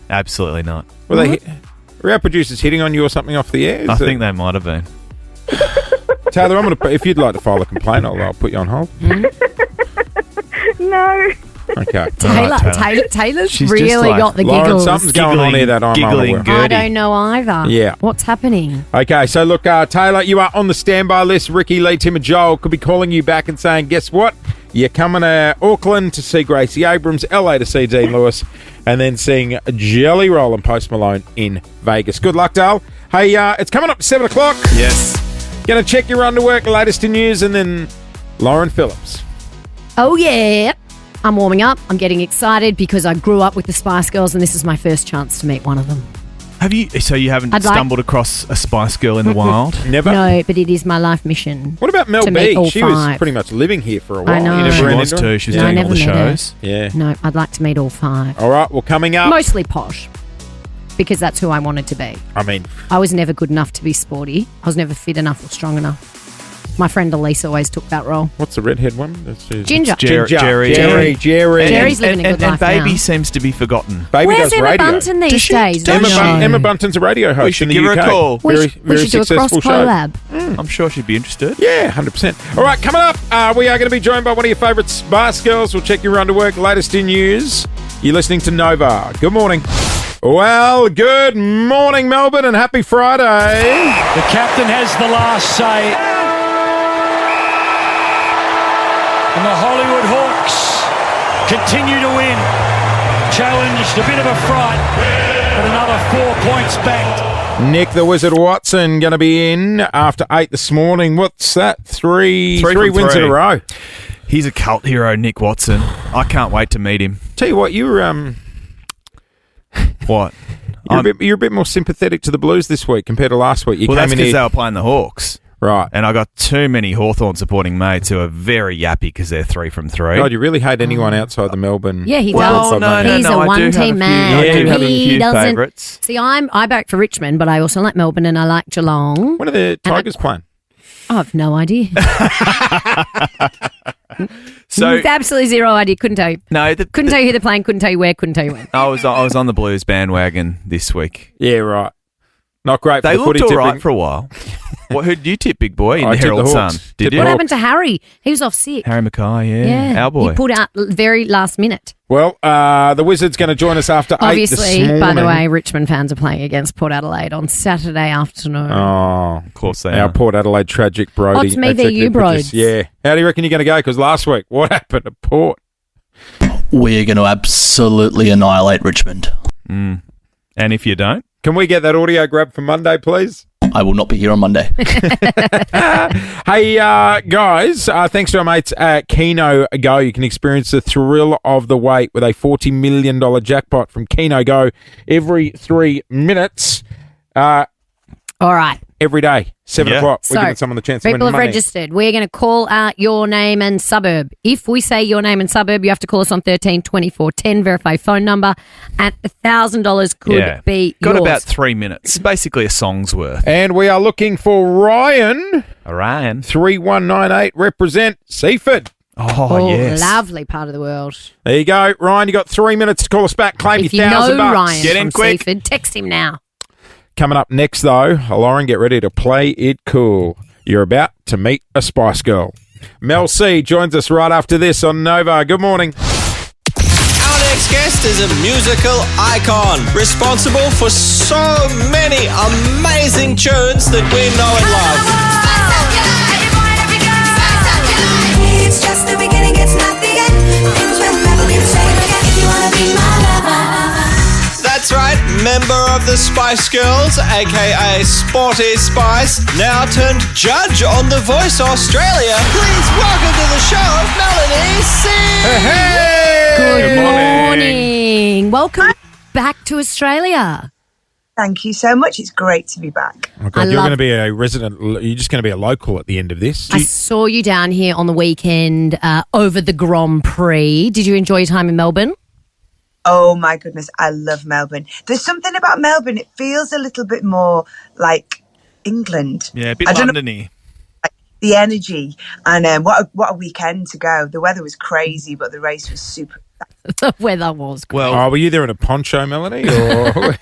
Absolutely not. Were our producers hitting on you or something off the air? I think they might have been. Taylor, I'm going to. If you'd like to file a complaint, I'll put you on hold. No. Okay. Taylor's She's really just like, got the Lauren, giggles. something's going on here that I'm giggling unaware. I Gertie. don't know either. Yeah. What's happening? Okay, so look, Taylor, you are on the standby list. Ricky, Lee, Tim and Joel could be calling you back and saying, guess what? You're coming to Auckland to see Gracie Abrams, LA to see Dean Lewis, and then seeing Jelly Roll and Post Malone in Vegas. Good luck, Dale. Hey, it's coming up to 7 o'clock. Yes. Going to check your underwork, latest in news, and then Lauren Phillips. Oh, yeah. I'm warming up. I'm getting excited because I grew up with the Spice Girls and this is my first chance to meet one of them. Have you? So you haven't I'd like- stumbled across a Spice Girl in the wild? Never. No, but it is my life mission. What about Mel to meet all B? She was five. pretty much living here for a while. I know. You never She ran was into her? too. She was No, I doing all the never met her. shows. Yeah. No, I'd like to meet all five. All right. Well, coming up. Mostly posh, because that's who I wanted to be. I mean, I was never good enough to be sporty. I was never fit enough or strong enough. My friend Elise always took that role. what's the redhead one? Ginger. Jerry. Jerry's living a good and life Baby now. seems to be forgotten. Baby Where's does Emma radio. Bunton these Does she? days? Does No. she? Emma Bunton's a radio host We should in the give her a UK. call. We Very, should very do a cross successful show. collab. I'm sure she'd be interested. Yeah, 100%. All right, coming up, we are going to be joined by one of your favourite Spice Girls. We'll check your run to work, latest in news. You're listening to Nova. Good morning. Well, good morning, Melbourne, and happy Friday. The captain has the last say. And the Hollywood Hawks continue to win. Challenged, a bit of a fright, but another 4 points banked. Nick the Wizard Watson going to be in after 8 this morning. What's that? Three from wins in a row. He's a cult hero, Nick Watson. I can't wait to meet him. Tell you what, you were What? you're a bit more sympathetic to the Blues this week compared to last week. You Well, came that's in because here, they were playing the Hawks. right? And I got too many Hawthorn supporting mates who are very yappy because they're 3 from 3. God, you really hate anyone outside the Melbourne. Yeah, he Football does. Club, mate. He's a I do have one-team a man. few- I do have a He few doesn't. favourites. See, I back for Richmond, but I also like Melbourne and I like Geelong. When are the Tigers playing? I have no idea. So Absolutely zero idea. Couldn't tell you. no, Couldn't tell you who they're playing. Couldn't tell you where. Couldn't tell you when. I was on the Blues bandwagon this week. Yeah, right. Not great for They the footy looked all tipping. right for a while. Who did you tip, big boy, in I the tipped Herald the Sun? Hawks. Did Tipped you? What the happened to Harry? He was off sick. Harry Mackay, our boy. He pulled out very last minute. Well, the Wizard's going to join us after 8 this Obviously, morning. by the way, Richmond fans are playing against Port Adelaide on Saturday afternoon. Oh, Of course they our are. Port Adelaide tragic Brody. Oh, it's me v executive you, Broads. producer. Yeah. How do you reckon you're going to go? Because last week, what happened to Port? We're going to absolutely annihilate Richmond. And if you don't? Can we get that audio grab for Monday, please? I will not be here on Monday. Hey, guys, thanks to our mates at Keno Go, you can experience the thrill of the wait with a $40 million jackpot from Keno Go every 3 minutes. All right. Every day, 7 o'clock. We're So, giving someone the chance to win people have money. registered. We're going to call out your name and suburb. If we say your name and suburb, you have to call us on 13 24 10, verify phone number, and $1,000 could be Got yours. about 3 minutes. Basically a song's worth. And we are looking for Ryan. Ryan. 3198, represent Seaford. Oh, yes. Lovely part of the world. There you go. Ryan, you got 3 minutes to call us back. Claim If your you know $1,000. Ryan Get in from quick. Seaford, text him now. Coming up next, though, Lauren, get ready to play it cool. You're about to meet a Spice Girl. Mel C joins us right after this on Nova. Good morning. Our next guest is a musical icon, responsible for so many amazing tunes that we know and love. It's just the beginning, it's not the end. Things will never be the same again if you wanna be my lover. That's right, member of the Spice Girls, aka Sporty Spice, now turned judge on The Voice Australia. Please welcome to the show, Melanie C. Good morning. Welcome back to Australia. Thank you so much. It's great to be back. Oh, God, you're going to be a resident. You're just going to be a local at the end of this. I saw you down here on the weekend over the Grand Prix. Did you enjoy your time in Melbourne? Oh my goodness, I love Melbourne. There's something about Melbourne, it feels a little bit more like England. Yeah, a bit I don't know, London-y. the energy, and what a weekend to go. The weather was crazy, but the race was super. The weather was great. Well, were you there in a poncho, Melanie? Or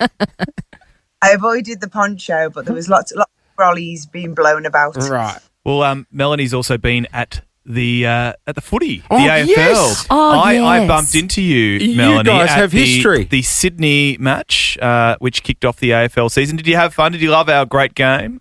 I avoided the poncho, but there was lots of brollies being blown about. Right. Well, Melanie's also been at the footy, Oh, the AFL. yes. Oh, I yes. bumped into you, You Melanie. guys at have the, history. The Sydney match, which kicked off the AFL season. Did you have fun? Did you love our great game?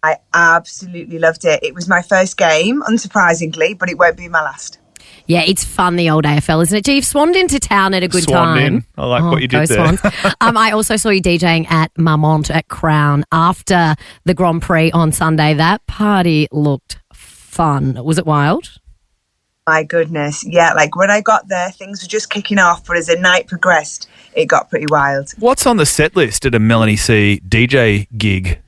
I absolutely loved it. It was my first game, unsurprisingly, but it won't be my last. Yeah, it's fun, the old AFL, isn't it? Gee, you've swanned into town at a good Swanned time. in. I like what you go did there. Swans. I also saw you DJing at Marmont at Crown after the Grand Prix on Sunday. That party looked fun. Was it wild? My goodness. Yeah, like when I got there, things were just kicking off, but as the night progressed, it got pretty wild. What's on the set list at a Melanie C DJ gig?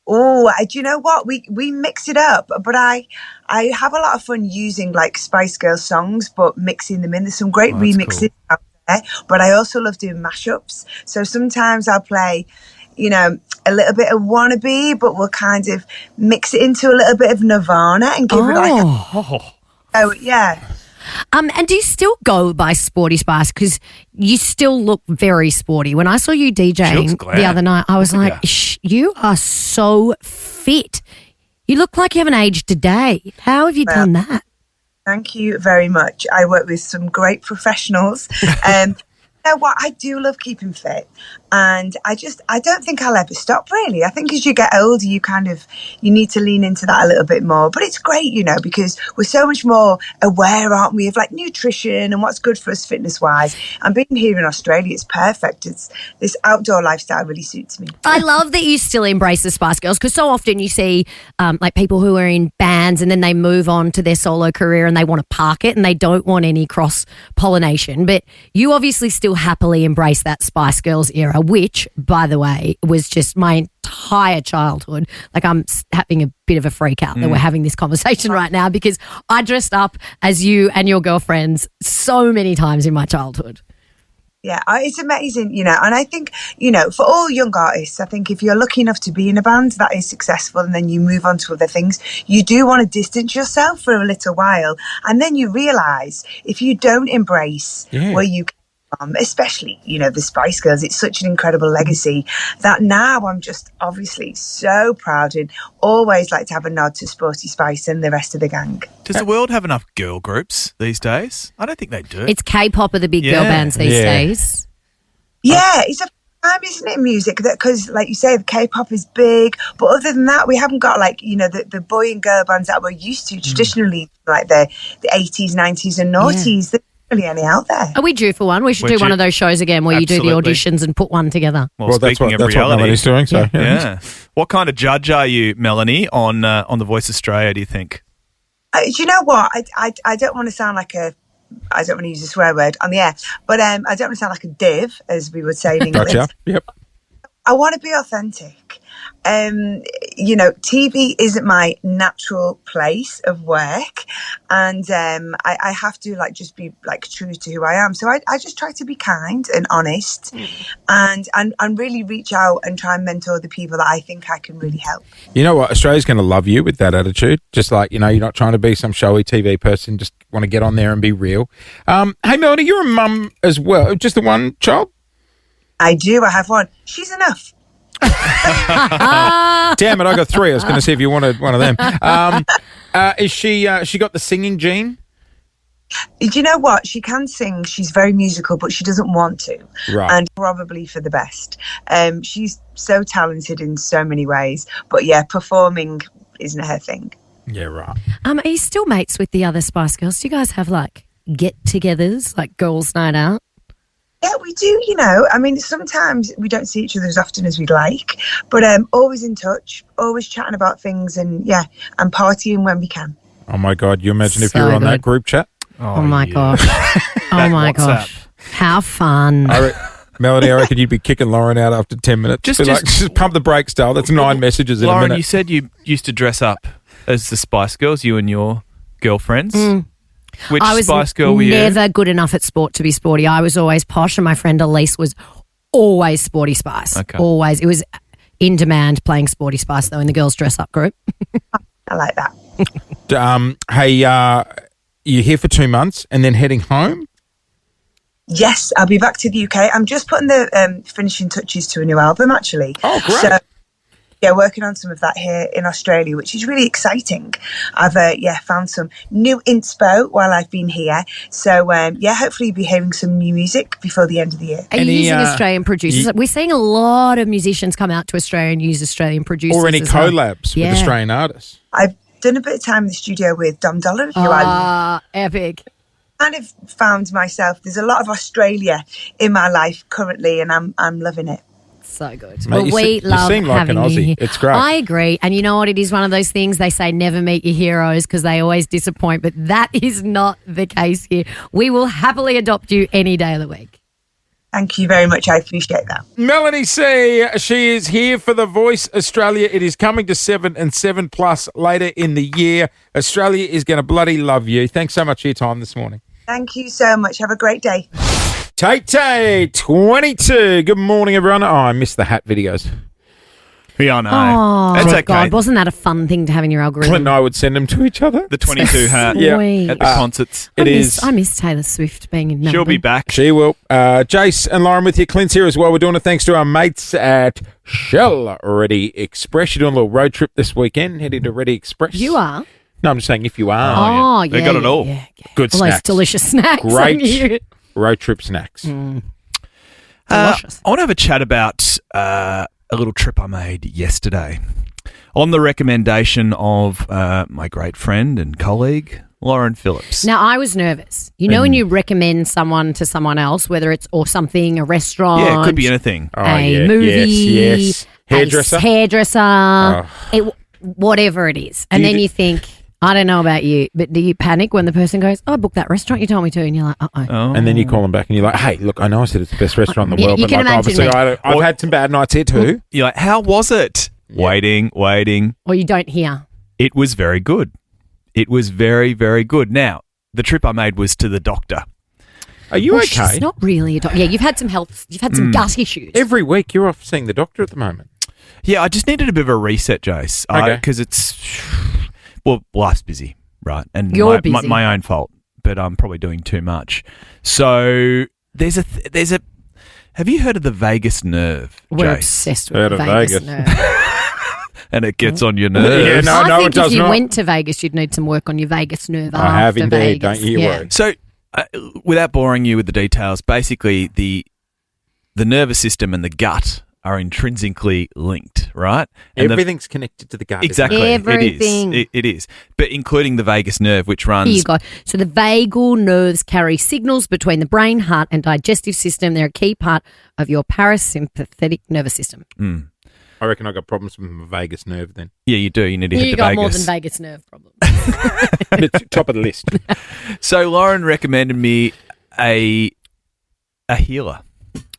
Oh, do you know what? We mix it up, but I have a lot of fun using like Spice Girls songs, but mixing them in. There's some great remixes out there, but I also love doing mashups. So sometimes I'll play, you know, a little bit of Wannabe, but we'll kind of mix it into a little bit of Nirvana and give it like oh, yeah. And do you still go by Sporty Spice? Because you still look very sporty. When I saw you DJing the other night, I was like, you are so fit. You look like you haven't aged a day. How have you done that? Thank you very much. I work with some great professionals. You know what? I do love keeping fit, and I don't think I'll ever stop, really. I think as you get older, you need to lean into that a little bit more. But it's great, you know, because we're so much more aware, aren't we, of like nutrition and what's good for us fitness-wise. And being here in Australia, it's perfect. This outdoor lifestyle really suits me. I love that you still embrace the Spice Girls, because so often you see like people who are in bands and then they move on to their solo career and they want to park it and they don't want any cross-pollination. But you obviously still happily embrace that Spice Girls era, which, by the way, was just my entire childhood. Like, I'm having a bit of a freak out that we're having this conversation right now, because I dressed up as you and your girlfriends so many times in my childhood. Yeah, it's amazing, you know, and I think, you know, for all young artists, I think if you're lucky enough to be in a band that is successful and then you move on to other things, you do want to distance yourself for a little while. And then you realise if you don't embrace where you come from, especially, you know, the Spice Girls, it's such an incredible legacy that now I'm just obviously so proud and always like to have a nod to Sporty Spice and the rest of the gang. Does the world have enough girl groups these days? I don't think they do. It's K-pop are the big girl bands these days. Yeah, it's a time, isn't it, music? Because, like you say, the K-pop is big, but other than that, we haven't got, like, you know, the boy and girl bands that we're used to traditionally, like the 80s, 90s and noughties. There's really any out there. Are we due for one? We should do one of those shows again where you do the auditions and put one together. Well, speaking of reality, what Melanie's doing. So yeah. What kind of judge are you, Melanie, on The Voice Australia, do you think? Do you know what? I don't want to sound like I don't want to use a swear word on the air, but I don't want to sound like a div, as we would say in English. Gotcha. Yep. I want to be authentic. You know, TV isn't my natural place of work, and I have to like just be like true to who I am. So I just try to be kind and honest, and really reach out and try and mentor the people that I think I can really help. You know what? Australia's going to love you with that attitude. Just like, you know, you're not trying to be some showy TV person. Just want to get on there and be real. Hey, Melanie, you're a mum as well. Just the one child? I do. I have one. She's enough. Damn it, I got three. I was going to see if you wanted one of them. Is she got the singing gene? Do you know what? She can sing. She's very musical, but she doesn't want to. Right. And probably for the best. She's so talented in so many ways. But yeah, performing isn't her thing. Yeah, right. Are you still mates with the other Spice Girls? Do you guys have like get-togethers, like girls' night out? Yeah, we do, you know. I mean, sometimes we don't see each other as often as we'd like, but always in touch, always chatting about things and partying when we can. Oh, my God. You imagine if you were on that group chat? Oh my gosh. Oh, my gosh. How fun. Melanie, I reckon you'd be kicking Lauren out after 10 minutes. Just pump the brakes, Dale. That's 9 messages in a minute. Lauren, you said you used to dress up as the Spice Girls, you and your girlfriends. Which Spice Girl were you? I was never good enough at sport to be sporty. I was always posh, and my friend Elise was always Sporty Spice. Okay. Always. It was in demand playing Sporty Spice, though, in the girls' dress-up group. I like that. Hey, you're here for 2 months and then heading home? Yes, I'll be back to the UK. I'm just putting the finishing touches to a new album, actually. Oh, great. So, yeah, working on some of that here in Australia, which is really exciting. I've found some new inspo while I've been here. So hopefully you'll be hearing some new music before the end of the year. Are you using Australian producers? We're seeing a lot of musicians come out to Australia and use Australian producers. Or any collabs with Australian artists. I've done a bit of time in the studio with Dom Dollar. Epic. Kind of found myself, there's a lot of Australia in my life currently, and I'm loving it. So good. Mate, you we se- you love seem like having an you Aussie. here. It's great. I agree. And you know what? It is one of those things they say never meet your heroes because they always disappoint, but that is not the case here. We will happily adopt you any day of the week. Thank you very much. I appreciate that. Melanie C, she is here for The Voice Australia. It is coming to 7 and 7 Plus later in the year. Australia is going to bloody love you. Thanks so much for your time this morning. Thank you so much. Have a great day. Tay 22. Good morning, everyone. Oh, I missed the hat videos. Yeah, I know. Oh, That's okay. God. Wasn't that a fun thing to have in your algorithm? Clint and I would send them to each other. The 22 hat Sweet. at the concerts. I miss Taylor Swift being in Melbourne. She'll be back. She will. Jace and Lauren with you. Clint's here as well. We're doing it thanks to our mates at Shell Ready Express. You're doing a little road trip this weekend, heading to Ready Express. You are? No, I'm just saying if you are. Oh, yeah. They got it all. Yeah. Good All snacks. those delicious snacks. Great on you. road trip snacks. I want to have a chat about a little trip I made yesterday on the recommendation of my great friend and colleague, Lauren Phillips. Now, I was nervous. You know when you recommend someone to someone else, whether it's or something, a restaurant. Yeah, it could be anything. A movie. Yes. Hairdresser. Whatever it is. And then you think, I don't know about you, but do you panic when the person goes, I booked that restaurant you told me to, and you're like, uh-oh. And then you call them back and you're like, hey, look, I know I said it's the best restaurant in the Yeah, world, you but can like, imagine obviously me. I've had some bad nights here too. You're like, how was it? Waiting. Or you don't hear. It was very good. It was very, very good. Now, the trip I made was to the doctor. Are you Well, okay? She's not really a doctor. Yeah, you've had some gut issues. Every week you're off seeing the doctor at the moment. Yeah, I just needed a bit of a reset, Jace. Okay. Because it's, well, life's busy, right? And You're busy. my own fault, but I'm probably doing too much. So there's a. Have you heard of the vagus nerve, We're Jace? obsessed with Heard the of Vegas Vegas. nerve. And it gets on your nerves. Yeah, no, I no, think it does if you not. went to Vegas, you'd need some work on your vagus nerve. I have after indeed, Vegas. don't you Yeah. worry. So, without boring you with the details, basically the nervous system and the gut are intrinsically linked, right? And Everything's connected to the gut. exactly. Everything. It is. But including the vagus nerve, which runs. Here you go. So the vagal nerves carry signals between the brain, heart, and digestive system. They're a key part of your parasympathetic nervous system. I reckon I got problems with my vagus nerve then. Yeah, you do. You need to head You to got Vegas. more than vagus nerve problems. It's top of the list. So Lauren recommended me a healer.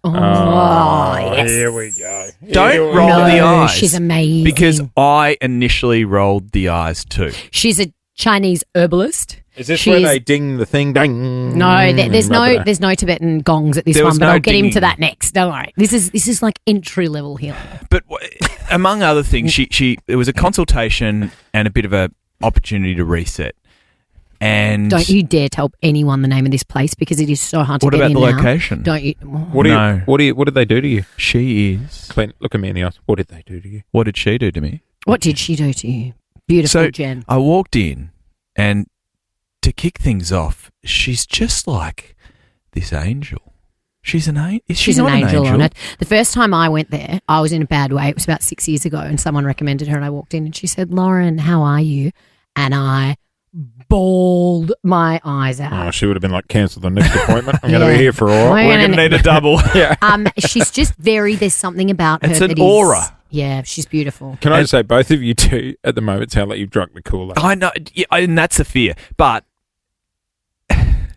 Oh, yes. Here we go. Don't roll No, the eyes. she's amazing. Because I initially rolled the eyes too. She's a Chinese herbalist. Is this She where is- they ding the thing? Ding. No, there's Rub it no out. there's no Tibetan gongs at this There was one, but no I'll get him to dinging. that next. Don't worry. This is like entry level healing. But among other things, she it was a consultation and a bit of a opportunity to reset. And Don't you dare tell anyone the name of this place because it is so hard to What get about in the now. location? Don't you? What No. did they do to you? She is. Clint, look at me in the eyes. What did they do to you? What did she do to me? What did she do to you? Beautiful So Jen. I walked in, and to kick things off, she's just like this angel. She's an angel. She's an angel on it. The first time I went there, I was in a bad way. It was about 6 years ago, and someone recommended her, and I walked in, and she said, "Lauren, how are you?" And I bawled my eyes out. Oh, she would have been like, cancel the next appointment. I'm going to be here for a while. We're We're going to need a double. Yeah. She's just there's something about her. It's an that is- aura. Yeah, she's beautiful. Can I just say, both of you two at the moment sound like you've drunk the Kool-Aid. I know, yeah, and that's the fear. But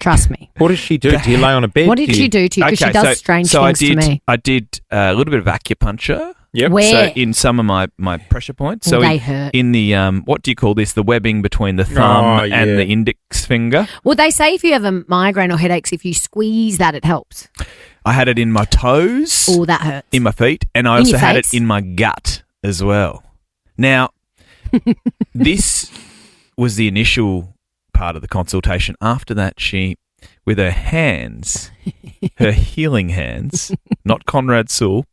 Trust me. What does she do? Do you lay on a bed? What did she do to you? Because she does strange things to me. I did a little bit of acupuncture. Yep. Where? So in some of my pressure points. So They hurt. in the what do you call this? The webbing between the thumb Oh, and yeah. the index finger. Well, they say if you have a migraine or headaches, if you squeeze that, it helps. I had it in my toes, Oh, that hurts. in my feet, and I In also your had it face. in my gut as well. Now, this was the initial part of the consultation. After that, she, with her hands, her healing hands, not Conrad Sewell,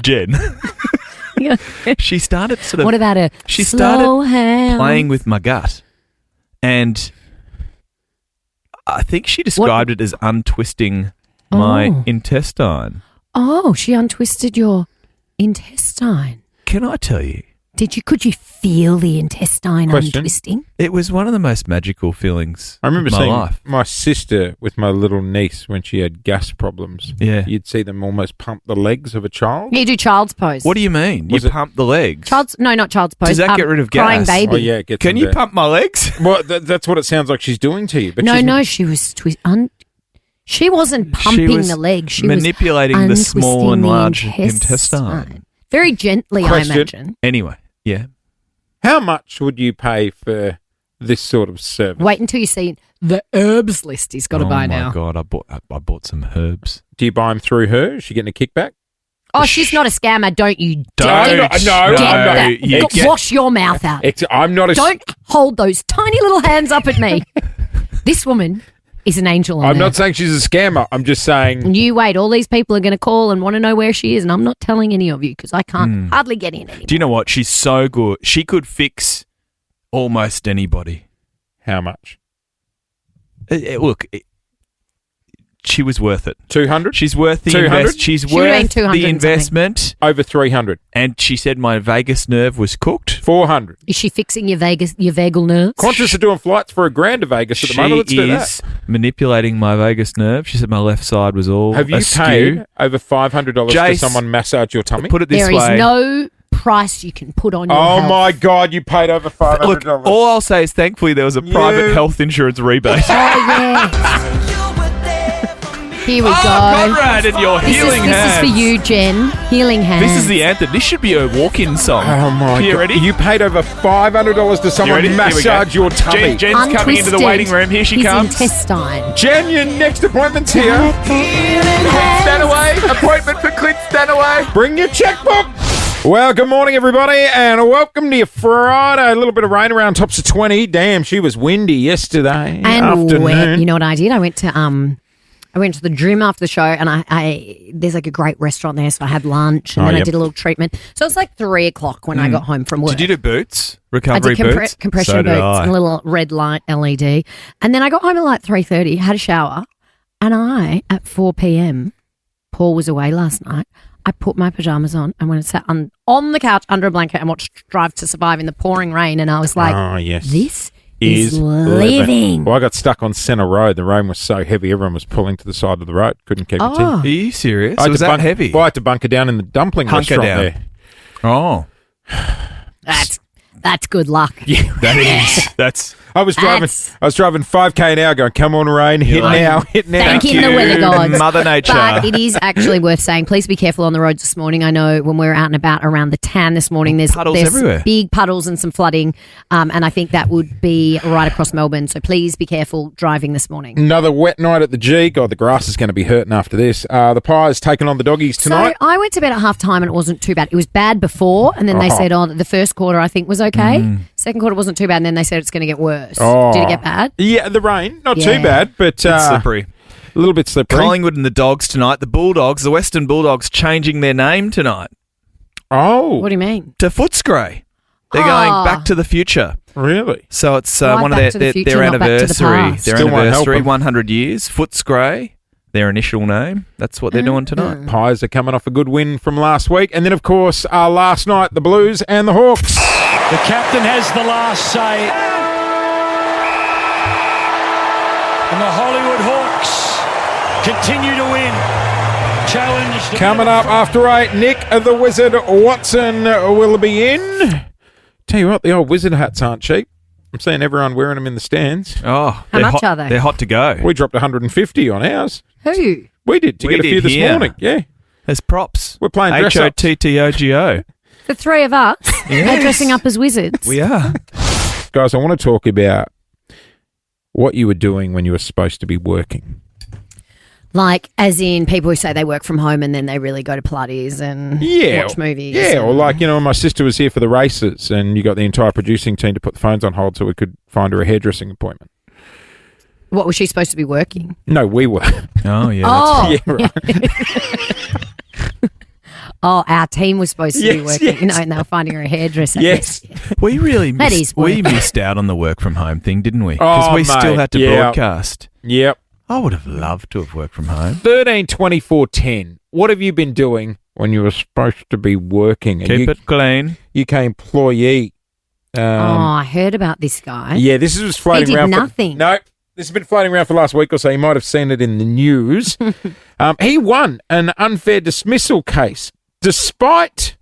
Jen. She started sort of. What about a She slow started hand? playing with my gut, and I think she described it as untwisting my Oh. intestine. Oh, she untwisted your intestine. Can I tell you? Could you feel the intestine Question. untwisting? It was one of the most magical feelings I remember of my seeing life. my sister with my little niece when she had gas problems. Yeah. You'd see them almost pump the legs of a child. You do child's pose. What do you mean? Was You it- pump the legs? Not child's pose. Does that get rid of crying gas? baby. Oh, yeah, it gets Can them you there. pump my legs? Well, that's what it sounds like she's doing to you. But No, she was she wasn't pumping was the leg. She manipulating was the small and untwisting the large intestine. Very gently, Question. I imagine. Anyway, yeah. How much would you pay for this sort of service? Wait until you see the herbs list he's got to buy now. Oh my god, I bought some herbs. Do you buy them through her? Is she getting a kickback? Oh, she's not a scammer. Don't you Don't. dare. No, Get no, that. you Go- get- Wash your mouth out. I'm not a. Don't hold those tiny little hands up at me. This woman is an angel on I'm there. not saying she's a scammer. I'm just saying. You wait. All these people are going to call and want to know where she is, and I'm not telling any of you because I can't hardly get in anymore. Do you know what? She's so good. She could fix almost anybody. How much? She was worth it. 200. She's worth the 200? She's She would've been worth 200 the and something. investment. Over 300. And she said my vagus nerve was cooked. 400. Is she fixing your vagal nerves? Qantas are doing flights for $1,000 to Vegas at the moment. Let's She do is that. manipulating my vagus nerve. She said my left side was all Have you askew. paid over $500 to Jace, someone massage your tummy? Put it this There way. is no price you can put on your Oh health. my God! You paid over $500. Look, all I'll say is thankfully there was a private health insurance rebate. Oh, yes. Here we go. Conrad and your This healing is hands. for you, Jen. Healing hands. This is the anthem. This should be a walk-in song. Oh my You God! ready? You paid over $500 to You someone ready? Here we go. massage your tummy. Jen's coming into the Untwisted waiting room. Here she his comes. intestine. Jen, your next appointment's here. Stanaway. Appointment for Clint Stanaway. Bring your checkbook. Well, good morning, everybody, and welcome to your Friday. A little bit of rain around tops of 20. Damn, she was windy yesterday And afternoon. wet. You know what I did? I went to the gym after the show, and I there's like a great restaurant there, so I had lunch, and then I yep. did a little treatment. So it was like 3:00 when I got home from work. Did you do boots? I Recovery did boots? compression So did boots I. and a little red light LED. And then I got home at like 3:30, had a shower, and at 4 p.m, Paul was away last night. I put my pajamas on and went and sat on the couch under a blanket and watched Drive to Survive in the pouring rain. And I was like, Oh, yes. this is living. Well, I got stuck on Centre Road. The rain was so heavy, everyone was pulling to the side of the road. Couldn't keep it in. Are you serious? I had Was to that heavy? Well, I had to bunker down in the dumpling Hunker restaurant down. there. Oh. That's good luck. Yeah, that is. That's. I was driving 5k an hour, going, "Come on, rain, hit now, hit now." Thank you, the weather gods. Mother Nature. But it is actually worth saying, please be careful on the roads this morning. I know when we're out and about around the Tan this morning, there's Puddles everywhere. big puddles and some flooding, and I think that would be right across Melbourne. So please be careful driving this morning. Another wet night at the G. God, the grass is going to be hurting after this. The Pies taking on the Doggies tonight. So I went to bed at half time and it wasn't too bad. It was bad before, and then they said, the first quarter I think was okay. Second quarter wasn't too bad, and then they said it's going to get worse. Oh. Did it get bad? Yeah, the rain, not Yeah. too bad, but It's slippery. a little bit slippery. Collingwood and the Dogs tonight. The Bulldogs, the Western Bulldogs, changing their name tonight Oh, What do you mean? to Footscray. They're going Back to the Future. really? So it's Why one of Back to the Future, their not Back to the anniversary. Past? Their Still won't help anniversary, 'em. 100 years. Footscray, their initial name. That's what they're doing tonight. Pies are coming off a good win from last week, and then of course last night the Blues and the Hawks. The captain has the last say. And the Hollywood Hawks continue to win. Challenge. Coming up after 8, Nick the Wizard Watson will be in. Tell you what, the old Wizard hats aren't cheap. I'm seeing everyone wearing them in the stands. Oh, How they're much hot, are they? They're hot to go. We dropped 150 on ours. Who? We did to We get a few did this here. morning. Yeah, As props. we're playing dress ups. HOTTOGO. The three of us are dressing up as wizards. We are. Guys, I want to talk about what you were doing when you were supposed to be working. Like, as in people who say they work from home and then they really go to Pilates and watch movies. Yeah, or and- like, when my sister was here for the races and you got the entire producing team to put the phones on hold so we could find her a hairdressing appointment. What, was she supposed to be working? No, we were. Oh, yeah. Oh. Yeah, right. Oh, our team was supposed to be Yes, working, yes. and they were finding her a hairdresser. Yes. We really That missed, is work. we missed out on the work from home thing, didn't we? Because Oh, we still mate, had to yeah. broadcast. Yep. I would have loved to have worked from home. 13, 24, 10. What have you been doing when you were supposed to be working? And Keep you, it clean. UK employee. I heard about this guy. Yeah, this was floating He did around. nothing. No, this has been floating around for the last week or so. You might have seen it in the news. He won an unfair dismissal case despite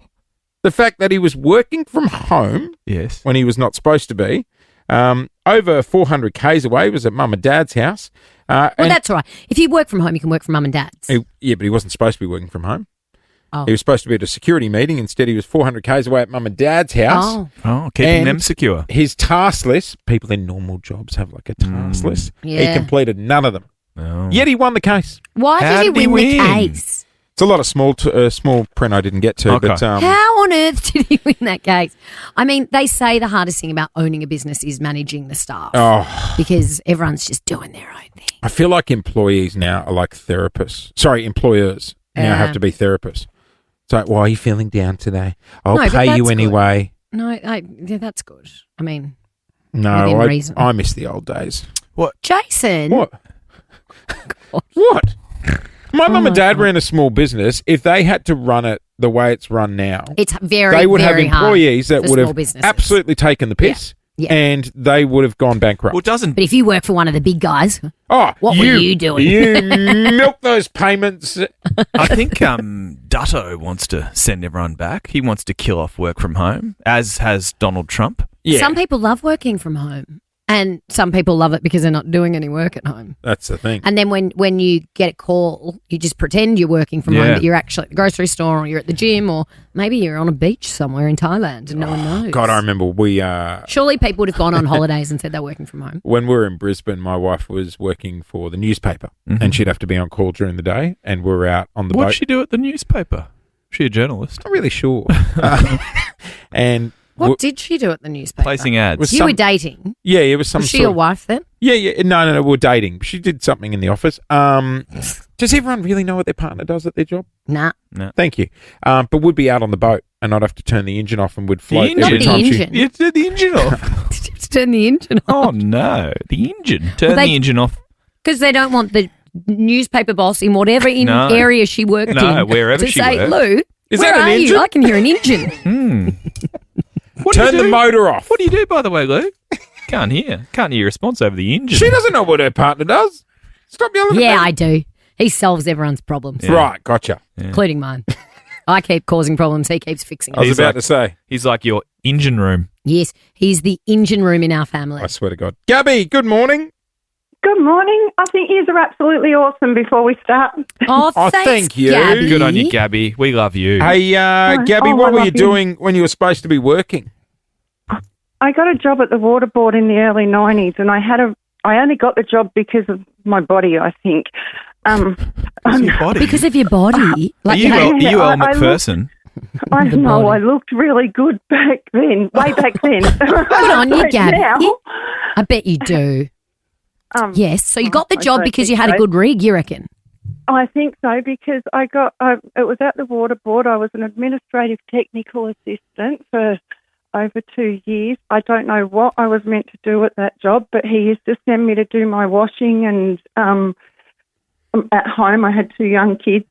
the fact that he was working from home when he was not supposed to be. Over 400 k's away. He was at mum and dad's house. Well, that's all right. If you work from home, you can work from mum and dad's. But he wasn't supposed to be working from home. Oh. He was supposed to be at a security meeting. Instead, he was 400 k's away at mum and dad's house. Oh, keeping And them secure. His task list, people in normal jobs have like a task list. Yeah. He completed none of them. Oh. Yet he won the case. Why did he win the case? It's a lot of small print I didn't get to. Okay. But How on earth did he win that case? I mean, they say the hardest thing about owning a business is managing the staff. Because everyone's just doing their own thing. I feel like employees now are like therapists. Sorry, employers now have to be therapists. It's like, why are you feeling down today? I'll No, but pay you that's anyway. good. No, yeah, that's good. I mean, No, within reason. I miss the old days. What? Jason. What? What? My mum and dad ran a small business. If they had to run it the way it's run now, It's very, they would have very hard employees that for would small have businesses. absolutely taken the piss, Yeah. and they would have gone bankrupt. Well, doesn't But if you work for one of the big guys, what were you doing? You milk those payments. I think Dutto wants to send everyone back. He wants to kill off work from home, as has Donald Trump. Yeah, Some people love working from home, and some people love it because they're not doing any work at home. that's the thing. And then when you get a call, you just pretend you're working from home, but you're actually at the grocery store or you're at the gym or maybe you're on a beach somewhere in Thailand and no one knows. God, I remember Surely people would have gone on holidays and said they're working from home. when we were in Brisbane, my wife was working for the newspaper, and she'd have to be on call during the day, and we were out on the What'd boat. she do at the newspaper? She a journalist? Not really sure. And What did she do at the newspaper? Placing ads. You were dating. Yeah, it was some. Was she sort your of- wife then? Yeah. No, we were dating. She did something in the office. Does everyone really know what their partner does at their job? Nah. No. Thank you. But we'd be out on the boat, and I'd have to turn the engine off, and we'd float engine? every Not the time engine. You turn the engine off. Just turn the engine off. Oh, no. The engine. Turn Well, they- the engine off. Because they don't want the newspaper boss in whatever No. area she worked No, in wherever to she say, worked. Lou, Is where that an are engine? you? I can hear an engine. What do you Turn the do? motor off. What do you do, by the way, Lou? Can't hear your response over the engine. She doesn't know what her partner does. Stop yelling Yeah, at me. I do. He solves everyone's problems, Right, gotcha. including mine. I keep causing problems. He keeps fixing I was them. about to say. He's like your engine room. Yes, he's the engine room in our family. I swear to God. Gabby, good morning. Good morning. I think you are absolutely awesome before we start. Oh, Oh, thanks, thank you. Gabby. Good on you, Gabby. We love you. Hey, Gabby, Oh, what I were love you you. doing when you were supposed to be working? I got a job at the water board in the early 90s, and I only got the job because of my body, I think. Your body. Because of your body. Are you Elle McPherson? I The know body. I looked really good back then, way back then. Good on you, But Gabby. now, I bet you do. Yes, so you got the I job don't because think you had a so. good rig, you reckon? I think so because it was at the water board. I was an administrative technical assistant for over 2 years. I don't know what I was meant to do at that job, but he used to send me to do my washing and at home I had 2 young kids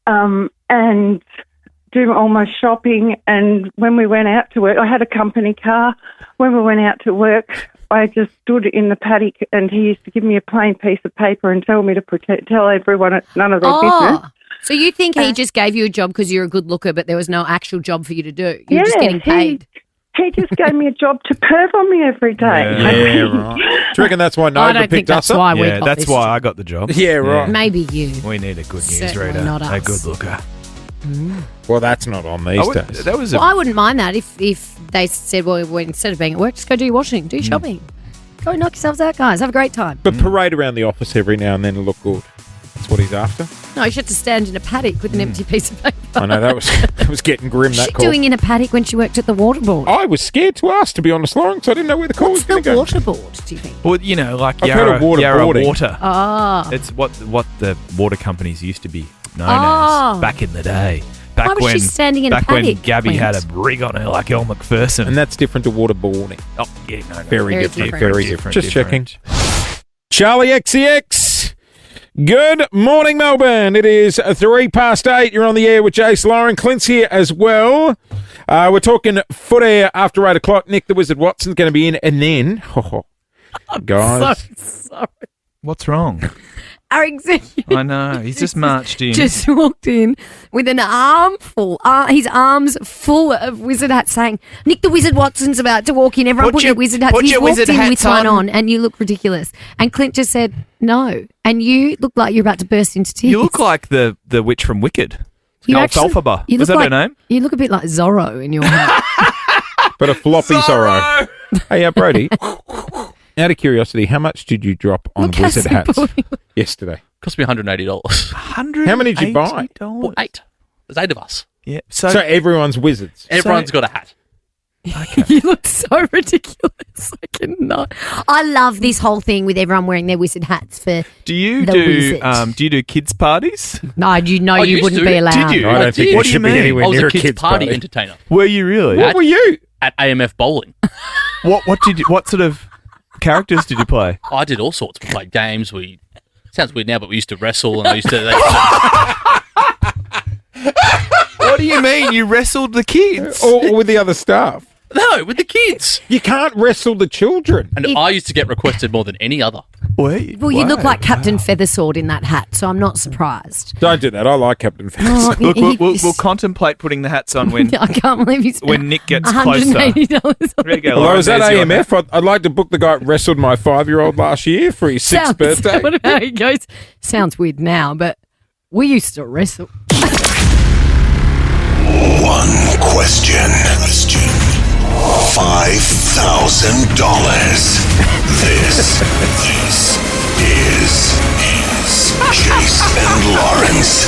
and do all my shopping. And when we went out to work, I had a company car. When we went out to work, I just stood in the paddock and he used to give me a plain piece of paper and tell me to tell everyone it's none of their business. So you think he just gave you a job because you're a good looker, but there was no actual job for you to do? You're just getting paid. He just gave me a job to perv on me every day. Yeah, right. Do you reckon that's why I Nova don't think picked that's us up? why we Yeah, got that's this why job. I got the job. Yeah, right. Maybe you. We need a good Certainly newsreader, not a us. good looker. Well, that's not on these days. That was Well, I wouldn't mind that if they said, well, instead of being at work, just go do your washing, do your shopping. Go knock yourselves out, guys. Have a great time. But parade around the office every now and then and look good. That's what he's after. No, you should have to stand in a paddock with an empty piece of paper. I know, that was getting grim, What's that she call. doing in a paddock when she worked at the water board? I was scared to ask, to be honest, Lauren, because I didn't know where the call What's was going the to go. water board, do you think? Well, you know, like I've heard of Yarra waterboarding. Water. Ah. It's what the water companies used to be known Oh. as back in the day. Back Why was when, she standing in a back when paddock, Gabby Clint? had a rig on her like Elle McPherson. And that's different to waterboarding. Oh, yeah, no. Very Very different. different. Very different. Just checking. Charlie XCX. Good morning, Melbourne. It is 8:03. You're on the air with Jace Lauren. Clint's here as well. We're talking footy after 8 o'clock. Nick the Wizard Watson's going to be in, and then, guys, So sorry. What's wrong? Our executive I know. He's just marched in. just walked in with an armful, his arms full of wizard hats, saying, "Nick the Wizard Watson's about to walk in. Everyone put your wizard hats." put He's your walked wizard in hats with one on. on, and you look ridiculous. And Clint just said no, and you look like you're about to burst into tears. You look like the witch from Wicked. You Alfalfa. you Was look that her like- name? You look a bit like Zorro in your hat. but a floppy Zorro. Hey, Brody, out of curiosity, how much did you drop on Look how wizard hats simple yesterday? Cost me $180. How many did you buy? Bought 8. There's 8 of us. Yeah. So everyone's wizards. Everyone's got a hat. You look so ridiculous. I cannot. I love this whole thing with everyone wearing their wizard hats for. Do you the wizard. do you do kids parties? No, you know I you used wouldn't to. be allowed. Did you? I don't think What you do you should be mean? anywhere I was near a kids party party. entertainer Were you really? What were you? at AMF Bowling. What sort of characters did you play? I did all sorts. We played games. Sounds weird now, but we used to wrestle, and I used to. What do you mean? You wrestled the kids? Or with the other staff? No, with the kids. You can't wrestle the children. And I used to get requested more than any other. Well, you look like Captain Feathersword in that hat, so I'm not surprised. Don't do that. I like Captain Oh, Feathersword. Look, we'll contemplate putting the hats on when I can't believe you spent when Nick gets closer. $180 on There you go, Although I Lauren, was at there's your AMF, I'd like to book the guy that wrestled my 5-year-old last year for his 6th birthday. What about he goes? Sounds weird now, but we used to wrestle. One question. $5,000. This is Jace and Lauren's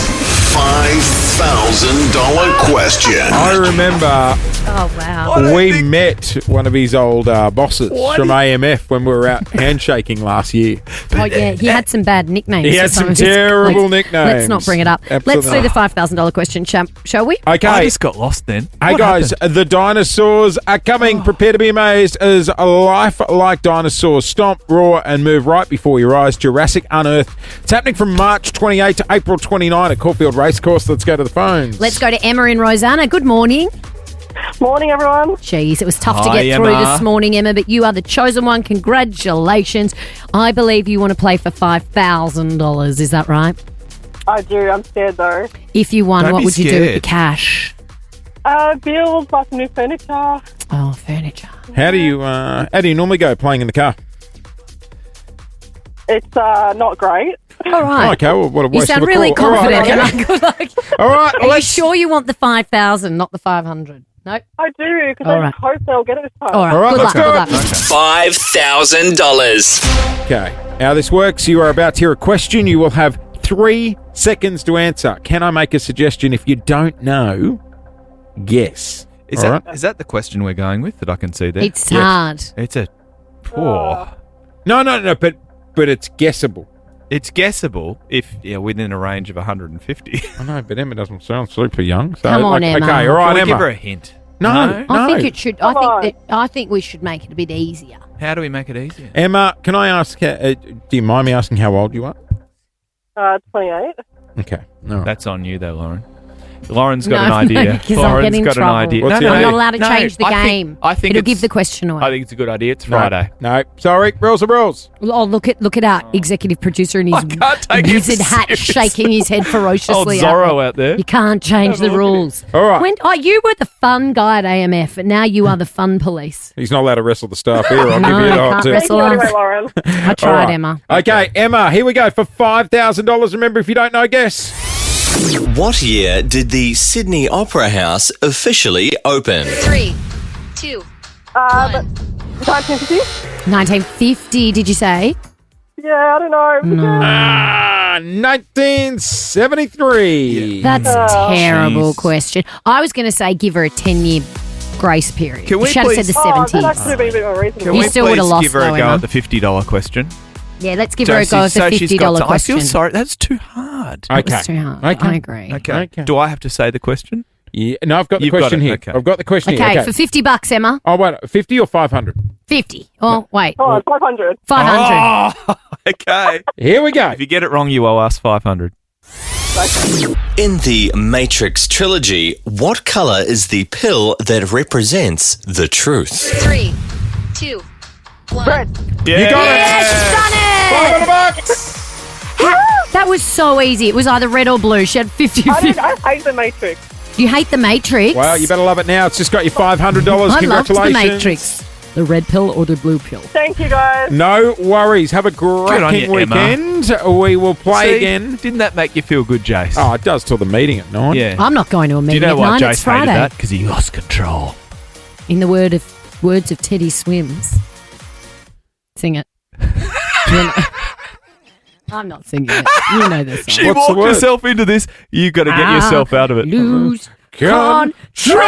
$5,000 question. I remember Oh, wow. we met one of his old bosses from AMF when we were out handshaking last year. Oh, yeah. He had some bad nicknames. He had for some of his terrible colleagues. nicknames. Let's not bring it up. Absolutely Let's do not. the $5,000 question, shall we? Okay. I just got lost then. Hey What guys, happened? the dinosaurs are coming. Prepare to be amazed as a life-like dinosaurs stomp, roar, and move right before your eyes. Jurassic Unearthed. It's happening from March 28 to April 29 at Caulfield Racecourse. Let's go to the phones. Let's go to Emma in Rosanna. Good morning. Morning, everyone. Jeez, it was tough to Hi, get through Emma. this morning, Emma, but you are the chosen one. Congratulations. I believe you want to play for $5,000. Is that right? I do. I'm scared, though. If you won, Don't what be would you do with the scared. cash? Bills, buy some new furniture. Oh, furniture. How do you normally go playing in the car? It's not great. All right. Okay, well, what a You waste sound of a really call. All right, confident. okay. Emma. Good luck. All right, Are you sure you want the 5,000, not the 500? No. I do, because All I right. just hope they'll get it this time. All right. All right, good let's luck. go. Good luck. $5,000. Okay, how this works, you are about to hear a question. You will have 3 seconds to answer. Can I make a suggestion? If you don't know, guess. Is All that right? is that the question we're going with that I can see there? It's hard. It's a poor. No, but it's guessable. It's guessable if within a range of 150. I know, but Emma doesn't sound super young. So Come on, Emma. Okay, all right, Can we Emma. give her a hint? No. I think it should. Come on. I think we should make it a bit easier. How do we make it easier? Emma, can I ask? Do you mind me asking how old you are? 28. Okay, all right. That's on you though, Lauren. Lauren's got No, an idea. no, because I'll Lauren's get in got trouble. an idea. What's your I'm idea? not allowed to change the game. I think It'll it's- give the question away. I think it's a good idea. It's No, Friday. No, sorry, rules are rules. Oh, look at our executive producer and his can't take him wizard hat seriously. shaking his head Old ferociously. Zorro out there. You can't change the rules. All right. You were the fun guy at AMF, and now you are the fun police. He's not allowed to wrestle the staff here. I'll No, give you I that can't too. wrestle. Thank you anyway, Lauren. I All tried, right. Emma. Okay, Emma, here we go for $5,000. Remember, if you don't know, guess. What year did the Sydney Opera House officially open? 3, 2, 1950? 1950, did you say? Yeah, I don't know. No. 1973. That's a terrible Jeez. question. I was going to say give her a 10-year grace period. Can we You should have said please- the Oh, that 70s. actually would be a bit more reasonable. Can You we still please would've lost give her a though, go Emma. at the $50 question? Yeah, let's give her a Josie, go at the so she's got $50 to- question. I feel sorry. That's too hard. That was Okay. too hard. Okay. I agree. Okay. Okay. Do I have to say the question? Yeah, no, I've got the You've got question it, here. okay. I've got the question Okay, here. for $50, Emma. Oh, wait, 50 or 500? 50. Oh, wait. Oh, 500. 500. Oh, okay. Here we go. If you get it wrong, you owe us 500. In the Matrix trilogy, what colour is the pill that represents the truth? 3, 2, 1. Red. Yeah. You got Yes, it. done it! $500. That was so easy. It was either red or blue. She had 50-50. I hate the Matrix. You hate the Matrix? Well, you better love it now. It's just got you $500. I loved Congratulations. the Matrix. The red pill or the blue pill? Thank you, guys. No worries. Have a cracking you, Emma. weekend. We will play again. Didn't that make you feel good, Jace? Oh, it does till the meeting at 9. Yeah. I'm not going to a Do meeting you know at why 9. Jace It's Friday. hated that? Because he lost control. In the words of Teddy Swims. Sing it. I'm not singing it. You know this song. She walked herself into this. You've got to get yourself out of it. Lose Control. control.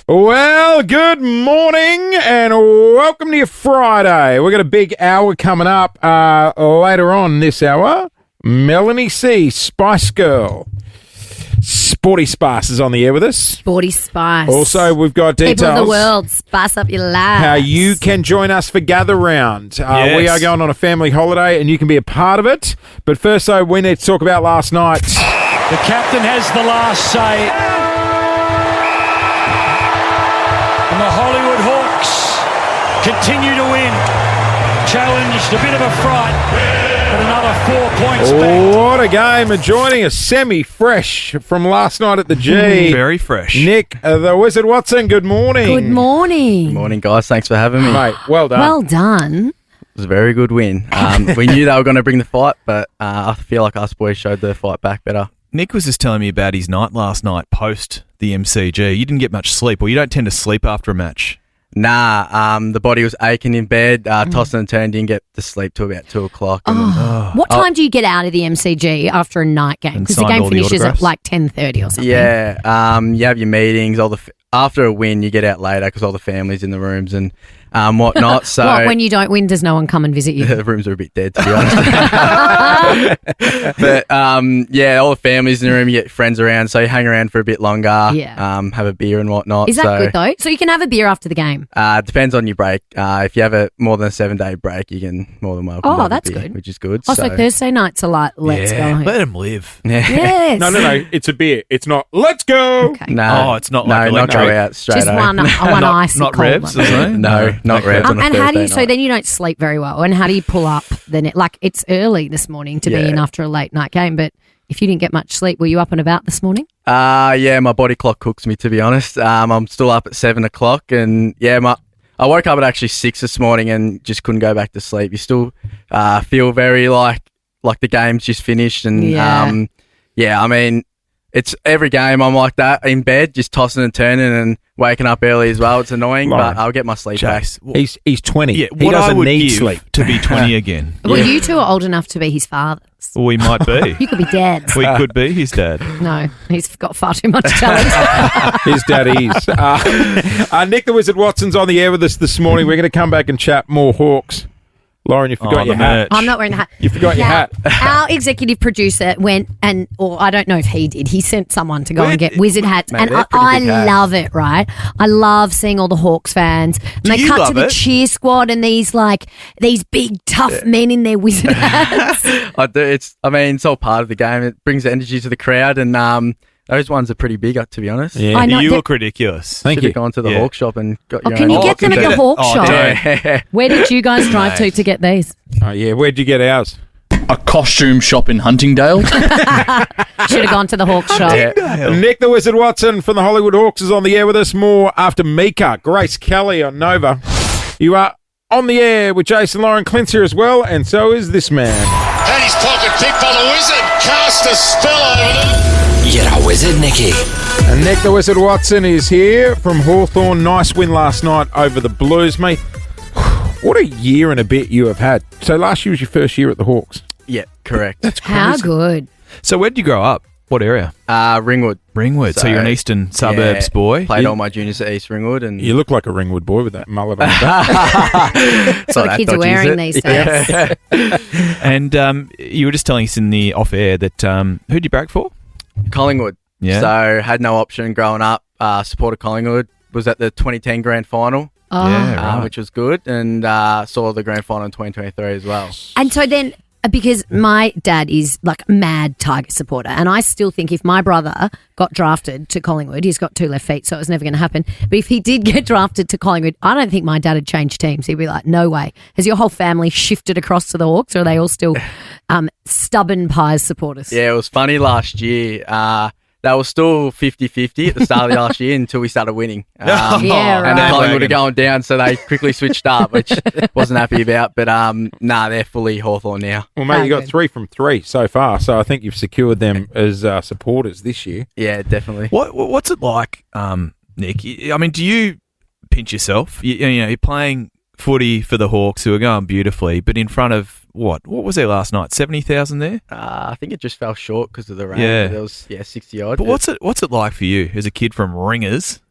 Well, good morning and welcome to your Friday. We've got a big hour coming up later on this hour. Melanie C, Spice Girl. Sporty Spice is on the air with us. Sporty Spice. Also, we've got details. People of the world, spice up your lives. How you can join us for Gather Round. Yes. We are going on a family holiday and you can be a part of it. But first, though, we need to talk about last night. The captain has the last say. And the Hollywood Hawks continue to win. Challenged, a bit of a fright, but another 4 points back. What a game. And joining us, semi-fresh from last night at the G. Very fresh. Nick, the Wizard Watson, good morning. Good morning. Good morning, guys. Thanks for having me. Mate, well done. Well done. It was a very good win. We knew they were going to bring the fight, but I feel like us boys showed the fight back better. Nick was just telling me about his night last night post the MCG. You didn't get much sleep, or you don't tend to sleep after a match. Nah, the body was aching in bed, tossing and turning, didn't get to sleep till about 2 o'clock. What time do you get out of the MCG after a night game? And Because the signed game all the finishes at autographs? like 10:30 or something. Yeah, you have your meetings. After a win, you get out later because all the family's in the rooms and whatnot. So What, when you don't win, does no one come and visit you? the rooms are a bit dead, to be honest. But yeah, all the families in the room, you get friends around, so you hang around for a bit longer. Yeah. Have a beer and whatnot. Is that good though? So you can have a beer after the game. Depends on your break. If you have more than a 7-day break, you can more than welcome. Oh, to have a that's beer, good. which is good. Oh, so Thursday nights are like, let's go home. Let him live. Yes. No. It's a beer. It's not, let's go. Okay. No, it's not no, like not go electric. out straight Just home. one icy not cold revs, one. is it? No, not revs on a And how do you? Thursday So night. then you don't sleep very well. And how do you pull up? Then it's early this morning to be Yeah. in after a late night game. But if you didn't get much sleep, were you up and about this morning? Yeah, my body clock cooks me, to be honest. I'm still up at 7 o'clock, and yeah, I woke up at actually 6 this morning and just couldn't go back to sleep. You still feel very like the game's just finished, and Yeah. I mean, it's every game I'm like that in bed, just tossing and turning and waking up early as well. It's annoying, Lauren. but I'll get my sleep back. Jace, He's 20. yeah, he what I doesn't would need give sleep. to be 20 again. Well, you two are old enough to be his fathers. We might be. You could be dads. We could be his dad. No, he's got far too much talent. His daddies. Nick the Wizard Watson's on the air with us this morning. We're going to come back and chat more Hawks. Lauren, you forgot your the hat. merch. I'm not wearing the hat. You forgot your hat. Our executive producer went or I don't know if he did. He sent someone to go and get wizard hats, Mate, and they're pretty I big hats. love it. Right, I love seeing all the Hawks fans. And they you cut to love the it? cheer squad, and these big tough men in their wizard hats. I do. It's all part of the game. It brings the energy to the crowd, and those ones are pretty big, to be honest. Yeah. I know. You look ridiculous. Thank Should you. have gone to the Yeah. Hawk shop and got Oh, your can own. you get them at the Hawk shop? Yeah. Where did you guys drive to get these? Oh, yeah. Where'd you get ours? A costume shop in Huntingdale. Should have gone to the Hawk shop. Nick the Wizard Watson from the Hollywood Hawks is on the air with us. More after Mika. Grace Kelly on Nova. You are on the air with Jason Lauren. Clint's here as well, and so is this man. Had his pocket picked by the Wizard. Cast a spell over them. You're a wizard, Nicky. And Nick the Wizard Watson is here from Hawthorn. Nice win last night over the Blues, mate. What a year and a bit you have had. So last year was your first year at the Hawks. Yeah, correct. That's crazy. How good. So where'd you grow up? What area? Ringwood. Ringwood. So you're an eastern suburbs boy. Played all my juniors at East Ringwood, and You look like a Ringwood boy with that mullet on the back. That's what the kids are wearing these days. And you were just telling us in the off air that who'd you barrack for? Collingwood. Yeah. So had no option growing up. Supported Collingwood. was at the 2010 grand final. Oh. Yeah, right. Which was good, and saw the grand final in 2023 as well. And so then, because my dad is like mad Tiger supporter, and I still think if my brother got drafted to Collingwood, he's got 2 left feet, so it was never going to happen. But if he did get drafted to Collingwood, I don't think my dad would change teams. He'd be like, no way. Has your whole family shifted across to the Hawks, or are they all still stubborn Pies supporters? Yeah, it was funny last year. That was still 50-50 at the start of the last year until we started winning. Yeah, right. And then Collingwood were going down, so they quickly switched up, which wasn't happy about. But they're fully Hawthorn now. Well, mate, you got 3 from 3 so far, so I think you've secured them as supporters this year. Yeah, definitely. What's it like, Nick? I mean, do you pinch yourself? You're playing footy for the Hawks, who are going beautifully, but in front of what was there last night? 70,000 there? I think it just fell short because of the rain. Yeah. There was 60 odd. But what's it like for you as a kid from Ringers?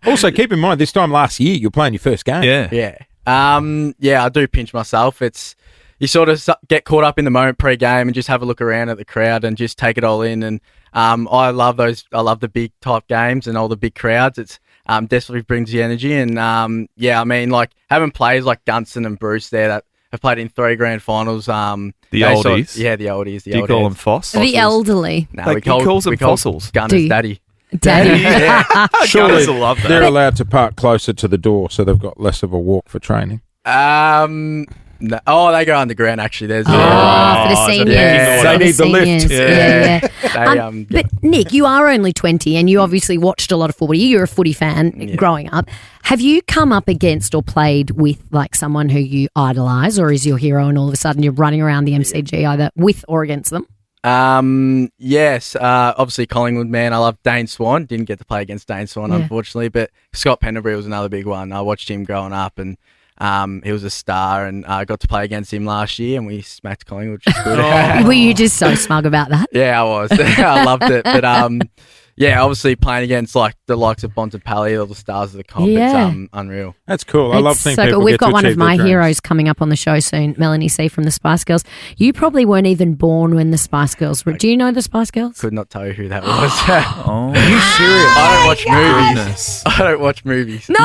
Also, keep in mind this time last year you're playing your first game. Yeah. I do pinch myself. It's you sort of get caught up in the moment pre-game and just have a look around at the crowd and just take it all in. And I love those. I love the big type games and all the big crowds. It's definitely brings the energy. And I mean, like having players like Gunston and Bruce there that have played in 3 grand finals. The oldies? The oldies. Do you call them foss? The elderly. No, he calls them fossils. Gunners daddy. Daddy. Surely will love that. they're allowed to park closer to the door, so they've got less of a walk for training. No. Oh, they go underground. Actually, there's for the seniors. They need the lift. Yeah. But Nick, you are only 20, and you obviously watched a lot of footy. You're a footy fan growing up. Have you come up against or played with like someone who you idolise, or is your hero, and all of a sudden you're running around the MCG either with or against them? Yes. Obviously Collingwood, man. I love Dane Swan. Didn't get to play against Dane Swan, unfortunately, but Scott Pendlebury was another big one. I watched him growing up, and he was a star, and I got to play against him last year, and we smacked Collingwood, which is good. Were you just so smug about that? Yeah, I was. I loved it. But obviously playing against like the likes of Bontempelli, all the stars of the comp, it's unreal. That's cool. I love seeing people We've get got to one of achieve my their dreams. heroes coming up on the show soon, Melanie C from the Spice Girls. You probably weren't even born when the Spice Girls were. Do you know the Spice Girls? Could not tell you who that was. Oh, are you serious? I don't watch movies. I don't watch movies. No,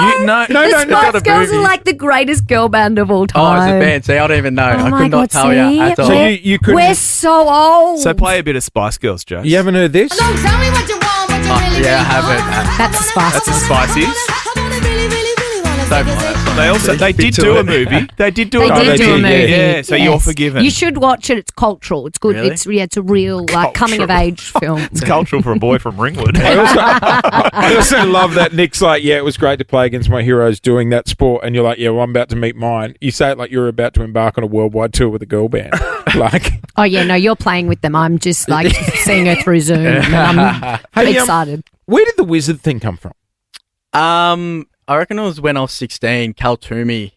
the Spice Girls are like the greatest girl band of all time. Oh, it's a band. See, I don't even know. I could not tell you at all. So you couldn't. We're so old. So play a bit of Spice Girls, Joe. You haven't heard this? Don't tell me what you want, what you really, Yeah, I haven't. That's the Spice. That's the Spices. Don't mind that song. They did do a movie. They did do They a did movie. do a movie. Yeah, so you're forgiven. You should watch it. It's cultural. It's good. Really? It's a real like coming of age film. It's cultural for a boy from Ringwood. I also love that Nick's like, yeah, it was great to play against my heroes doing that sport, and you're like, yeah, well, I'm about to meet mine. You say it like you're about to embark on a worldwide tour with a girl band. Like, Oh yeah, no, you're playing with them. I'm just like seeing her through Zoom. And I'm Hey, excited. Where did the wizard thing come from? I reckon it was when I was 16. Cal Toomey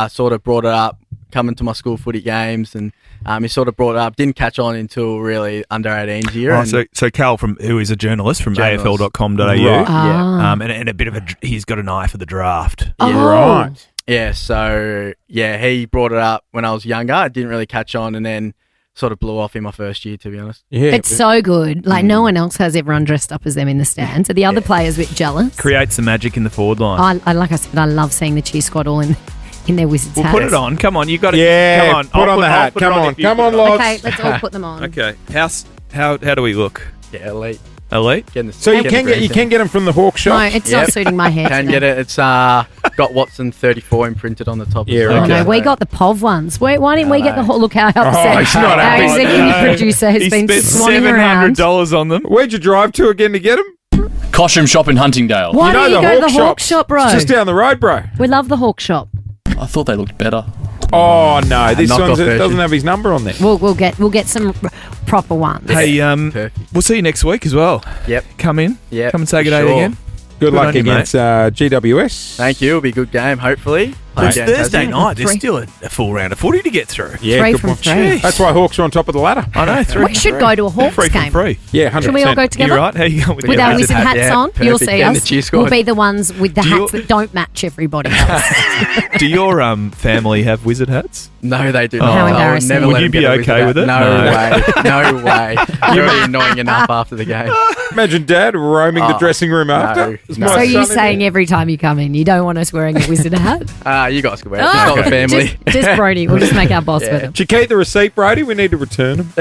sort of brought it up, coming to my school footy games, and he sort of brought it up. Didn't catch on until really under 18s year. Oh, so Cal, who is a journalist from AFL.com.au, Right. and a bit of he's got an eye for the draft. Right. Yeah, so he brought it up when I was younger. I didn't really catch on, and then sort of blew off in my first year, to be honest. Yeah. It's so good. Like no one else has everyone dressed up as them in the stands. So the other players a bit jealous. Creates the magic in the forward line. I like I said, I love seeing the cheer squad all in their wizards We'll hats. put it on. Come on, you got to. Yeah, come on. put on the hat. Come on, lads. Okay, let's all put them on. Okay, how do we look? Yeah, elite. Elite. So you can get them from the Hawk shop. No, it's not suiting my hair. Can today. get it. It's got Watson 34 imprinted on the top. Yeah, as well. right. Oh no, we got the POV ones. Why didn't we get the whole? Look how upset he's not our happy. executive producer has He been spent swanning around. $700 on them. Where'd you drive to again to get them? Costume shop in Huntingdale. Why don't you go to the Hawk shop's shop, bro? It's just down the road, bro. We love the Hawk shop. I thought they looked better. Oh no, this knockoff one version. doesn't have his number on there. We'll get some proper ones. Hey, Perfect. we'll see you next week as well. Yep. Come in. Yep. Come and say good day Sure. again. Good Good luck on you, against GWS. Thank you. It'll be a good game, hopefully. It's Again, Thursday Tassie. night. There's still a full round of footy to get through. Yeah, Three good from point. three. Jeez. That's why Hawks are on top of the ladder. I know. 3 We should go to a Hawks Free game. from free. Yeah, 100%. Should we all go together? You're right. How you going With our wizard hats on, you'll see And the us. cheer squad. We'll be the ones with the Do you- hats that don't match everybody else. Do your family have wizard hats? No, they do Oh. not. How I would embarrassing. never Would let you them be get a okay wizard with hat. it? No way. No way. You're already annoying enough after the game. Imagine Dad roaming the Oh, dressing room after. no, It's no. my So you're son in saying there. every time you come in, you don't want us wearing a wizard hat? You guys can wear it. Just not the family. Just Brody. We'll just make our boss with him. Did you keep the receipt, Brady? We need to return them.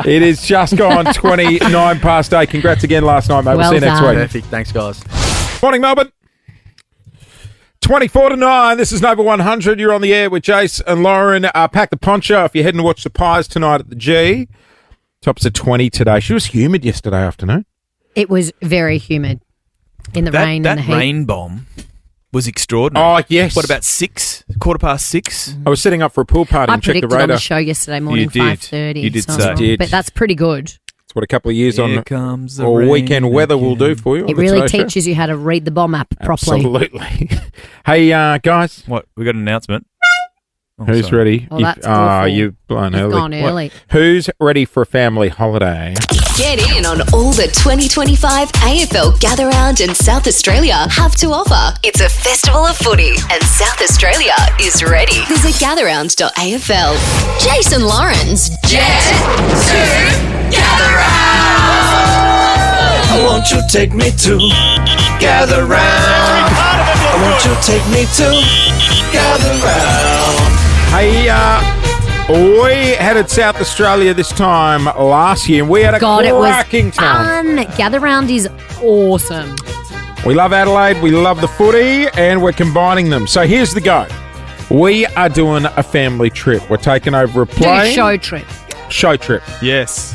It is just gone 29 past 8. Congrats again last night, mate. We'll Well see you next done. week. Perfect. Thanks, guys. Morning, Melbourne. 24 to 9. This is Nova 100. You're on the air with Jace and Lauren. Pack the poncho if you're heading to watch the Pies tonight at the G. Tops at 20 today. She was humid yesterday afternoon. It was very humid in the rain That and the heat. rain bomb was extraordinary. Oh, yes. What about 6? 6:15? I was setting up for a pool party I and checked the predicted on radar. the show yesterday morning, You did. 5:30. You did so I was say. wrong. Did. But that's pretty good. That's what a couple of years Here on comes the or rain weekend weather will do for you. on It the really Today Show. teaches you how to read the bomb app properly. Absolutely. Hey, guys. What? We got an announcement. Oh, Who's sorry. ready? Oh, that's awful. You've blown You've early. gone early. Who's ready for a family holiday? Get in on all the 2025 AFL Gather Round in South Australia have to offer. It's a festival of footy and South Australia is ready. Visit gatherround.afl. Jason Lawrence, Jet to Gather Round. Won't you take me to gather round? Won't you take me to gather round? Hey, we headed South Australia this time last year, and we had a God, it was cracking time. fun. Gather Round is awesome. We love Adelaide, we love the footy, and we're combining them. So here's the go. We are doing a family trip. We're taking over a Do plane. a show trip. Show trip. Yes.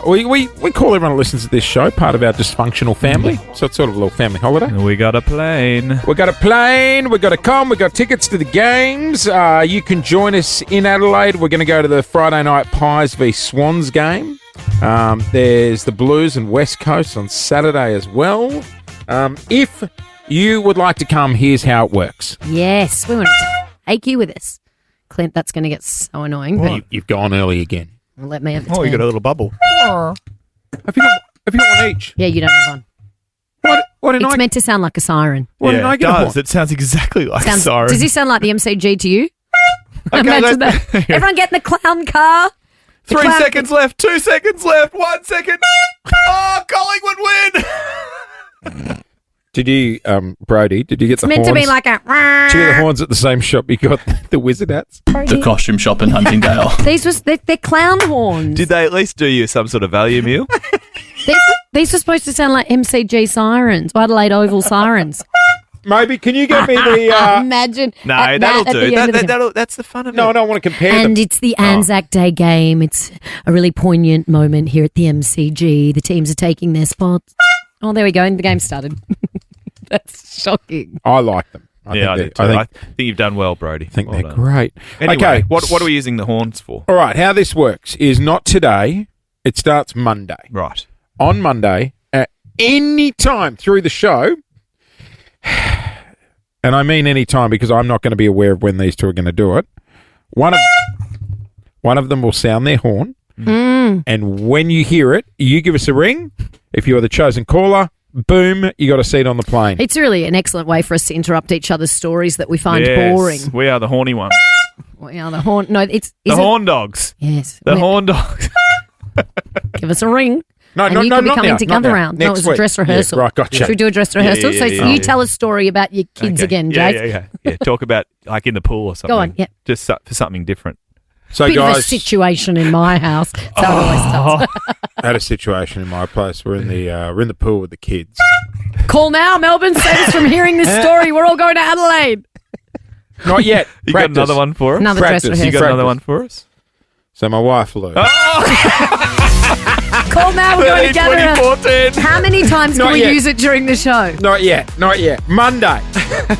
We call everyone who listens to this show part of our dysfunctional family. So it's sort of a little family holiday. We got a plane. We got a plane. We got to come. We got tickets to the games. You can join us in Adelaide. We're going to go to the Friday night Pies v Swans game. There's the Blues and West Coast on Saturday as well. If you would like to come, here's how it works. Yes, we want to take you with us. Clint, that's going to get so annoying. But You've gone early again. let me have the Oh, you turn. got a little bubble. Have you got one each? Yeah, you don't have one. What did It's I? meant to sound like a siren. What did Yeah, I it get? does. It sounds exactly like a siren. Does this sound like the MCG to you? Okay, Imagine let's- that. Everyone get in the clown car. The 3 clown- seconds left. 2 seconds left. 1 second. Oh, Collingwood win. Did you, Brody? Did you get It's the meant horns? to be like a. Did you get the horns at the same shop you got the wizard hats? The costume shop in Huntingdale. They're clown horns. Did they at least do you some sort of value meal? These were supposed to sound like MCG sirens, Adelaide Oval sirens. Maybe. Can you get me the? Imagine. No, at that'll at the do. end of the game. That's the fun of it. No, I don't want to compare them. And it's the Anzac Day game. It's a really poignant moment here at the MCG. The teams are taking their spots. Oh, there we go. And the game started. That's shocking. I like them. I do too. I think you've done well, Brody. I think Well they're done. great. Anyway, Okay. what are we using the horns for? All right. How this works is not today. It starts Monday. Right. On Monday, at any time through the show, and I mean any time because I'm not going to be aware of when these two are going to do it. One of them will sound their horn, and when you hear it, you give us a ring. If you are the chosen caller, boom, you got a seat on the plane. It's really an excellent way for us to interrupt each other's stories that we find Yes, boring. We are the horny ones. Well, the horn. No, it's The horn dogs. Yes. The horn dogs. Give us a ring. No, and no, you no, could be not coming now, together not now. round. No, it Next was a week. dress Yeah, rehearsal. right, gotcha. Should we do a dress rehearsal? yeah, So yeah. you tell a story about your kids Okay. again, Yeah, Jake. yeah. Talk about like in the pool or something. Go on, yeah. Just for something different. So, Bit of a guys, situation in my house. That's how it always starts. I had a situation in my place. We're in the pool with the kids. Call now, Melbourne. Save us from hearing this story. We're all going to Adelaide. Not yet. You Practice. got another one for us? Another dress Practice. rehearsal. You got another one for us? So my wife, Lou. Call now. We're going together. 2014. How many times can Not we yet. use it during the show? Not yet. Monday.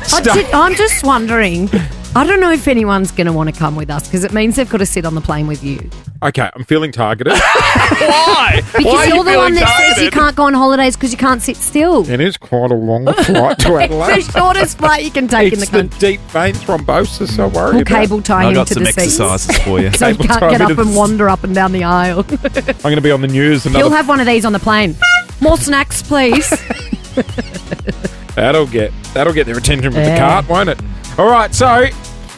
Start. I'm just wondering, I don't know if anyone's going to want to come with us because it means they've got to sit on the plane with you. Okay, I'm feeling targeted. Why? Because Why are you're you the one feeling that says you targeted? can't go on holidays because you can't sit still. It is quite a long flight to Adelaide. It's the shortest flight you can take in the It's the country. deep vein thrombosis, so worry We'll about. cable tie I you got to some the seats. exercises for you. So you Cable can't tie get me up to and the- wander up and down the aisle. I'm going to be on the news. You'll have one of these on the plane. More snacks, please. That'll get their attention with the Yeah. cart, won't it? All right, so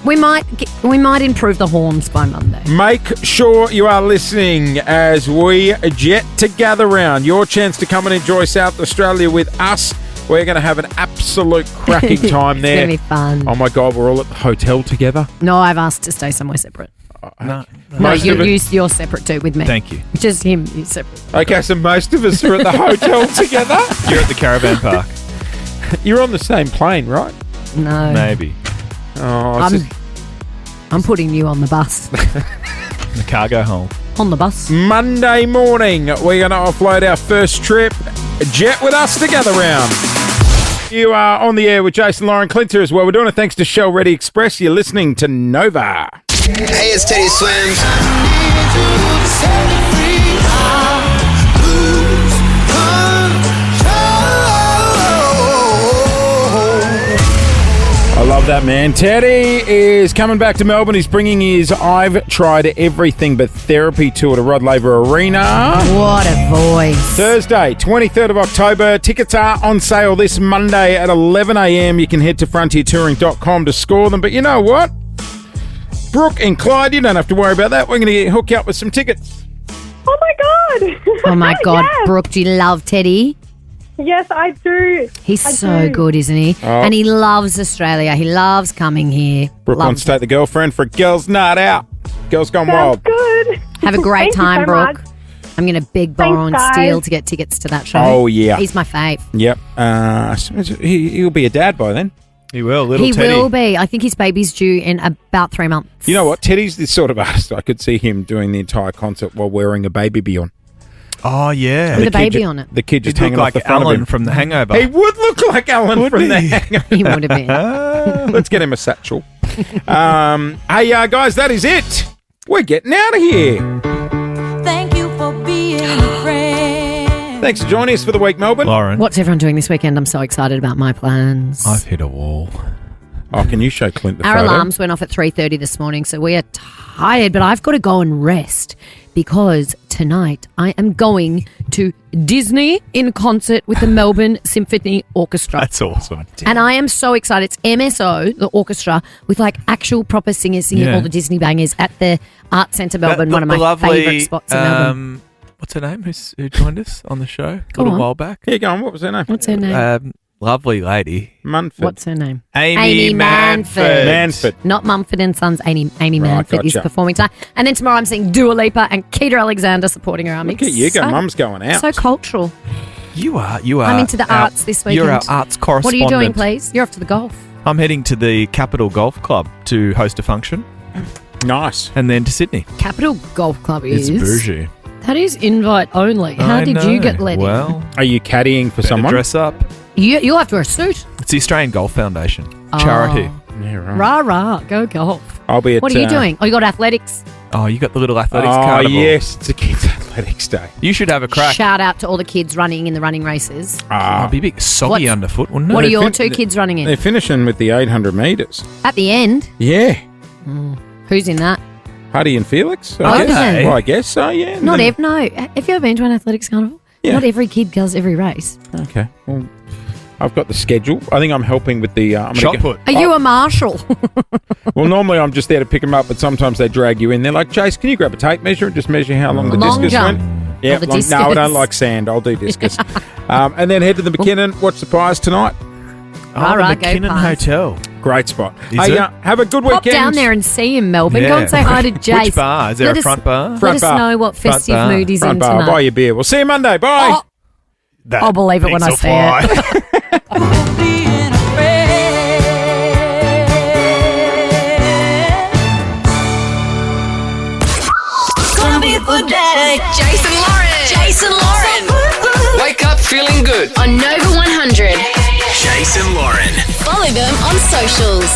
we might improve the horns by Monday. make sure you are listening as we jet to gather round. Your chance to come and enjoy South Australia with us. We're going to have an absolute cracking time there. It's going to be fun. Oh my God, we're all at the hotel together. No, I've asked to stay somewhere separate. No. No, you're separate too with me. Thank you. Just him, you're separate. Okay, so most of us are at the hotel together. You're at the caravan park. You're on the same plane, right? No. Maybe. Oh, I'm putting you on the bus. The cargo hold. On the bus. Monday morning, we're going to offload our first trip. Jet with us to gather round. You are on the air with Jason, Lauren, Clint here as well. We're doing it thanks to Shell Ready Express. You're listening to Nova. Hey, it's Teddy Swims. I love that, man. Teddy is coming back to Melbourne. He's bringing his I've Tried Everything But Therapy tour to Rod Laver Arena. What a voice. Thursday, 23rd of October. Tickets are on sale this Monday at 11 a.m. You can head to frontiertouring.com to score them. But you know what? Brooke and Clyde, you don't have to worry about that. We're going to hook you up with some tickets. Oh my God. Oh my God, Yes. Brooke, do you love Teddy? Yes, I do. He's I so do. good, isn't he? Oh. And he loves Australia. He loves coming here. Brooke wants to take the girlfriend for a girls' night out. Girls Gone Wild. Good. Have a great Thank you time, so Brooke. much. I'm going to beg, borrow, and Thanks, steal guys. to get tickets to that show. Oh, yeah. He's my fave. Yep. He'll be a dad by then. He will, little He Teddy. will be. I think his baby's due in about 3 months. You know what? Teddy's the sort of artist I could see him doing the entire concert while wearing a baby beyond. Oh, yeah. With a baby on it. The kid just He'd look hanging like off the front Alan of him. from The Hangover. He would look like Alan from The Hangover. He would have been. Let's get him a satchel. Hey, guys, that is it. We're getting out of here. Thank you for being a friend. Thanks for joining us for the week, Melbourne. Lauren. What's everyone doing this weekend? I'm so excited about my plans. I've hit a wall. Oh, can you show Clint the Our photo? alarms went off at 3:30 this morning, so we are tired, but I've got to go and rest because tonight I am going to Disney in concert with the Melbourne Symphony Orchestra. That's awesome. And I am so excited. It's MSO, the orchestra, with like actual proper singers singing Yeah. all the Disney bangers at the Arts Centre Melbourne, one of my lovely, favourite spots in Melbourne. What's her name? Who joined us on the show a Go little on. while back? Here you go. What was her name? What's her name? Lovely lady. Munford. What's her name? Amy Manford. Manford. Not Mumford and Sons. Amy Right, Manford is gotcha. performing tonight. And then tomorrow I'm seeing Dua Lipa and Keita Alexander supporting her. I'm Look at you go. Mum's going out. So cultural. You are. I'm into the arts this weekend. You're our arts correspondent. What are you doing, please? You're off to the golf. I'm heading to the Capital Golf Club to host a function. Nice. And then to Sydney. Capital Golf Club is. It's bougie. That is invite only. How I did you know. get let in? Well, Are you caddying for better someone? dress up. You'll have to wear a suit. It's the Australian Golf Foundation. Oh. Charity. Yeah, right. Rah, rah. Go golf. I'll be at. What are you doing? Oh, you got athletics. Oh, you got the little athletics Oh, carnival. yes. It's a kids' athletics day. You should have a crack. Shout out to all the kids running in the running races. I'd be a bit soggy What's- underfoot, wouldn't it? What are your two kids running in? They're finishing with the 800 metres. At the end? Yeah. Who's in that? Huddy and Felix. Oh, I guess. okay. Well, I guess so, yeah. Not every. No. Have you ever been to an athletics carnival? Yeah. Not every kid does every race. Okay. Well, I've got the schedule. I think I'm helping with the... I'm gonna Shot go- put. Are you a marshal? Well, normally I'm just there to pick them up, but sometimes they drag you in. They're like, Jace, can you grab a tape measure and just measure how long the Long discus jump. went? Yeah, Or the no, I discus. don't like sand. I'll do discus. And then head to the McKinnon, watch the Pies tonight. All right, the go McKinnon Pies. Hotel. Great spot. Is Hey, it? have a good Pop weekend. down there and see him, Melbourne. Go Yeah. and say hi to Jace. Which bar? Is there Let a us- front bar? Let Front us bar. know what Front festive bar. mood he's Front in bar. tonight. Buy your beer. We'll see you Monday. Bye. That I'll believe it when I piece see of it. Being a friend. It's gonna be a good day. Jason Lauren. Jason Lauren. Wake up feeling good. On Nova 100. Jason Lauren. Follow them on socials.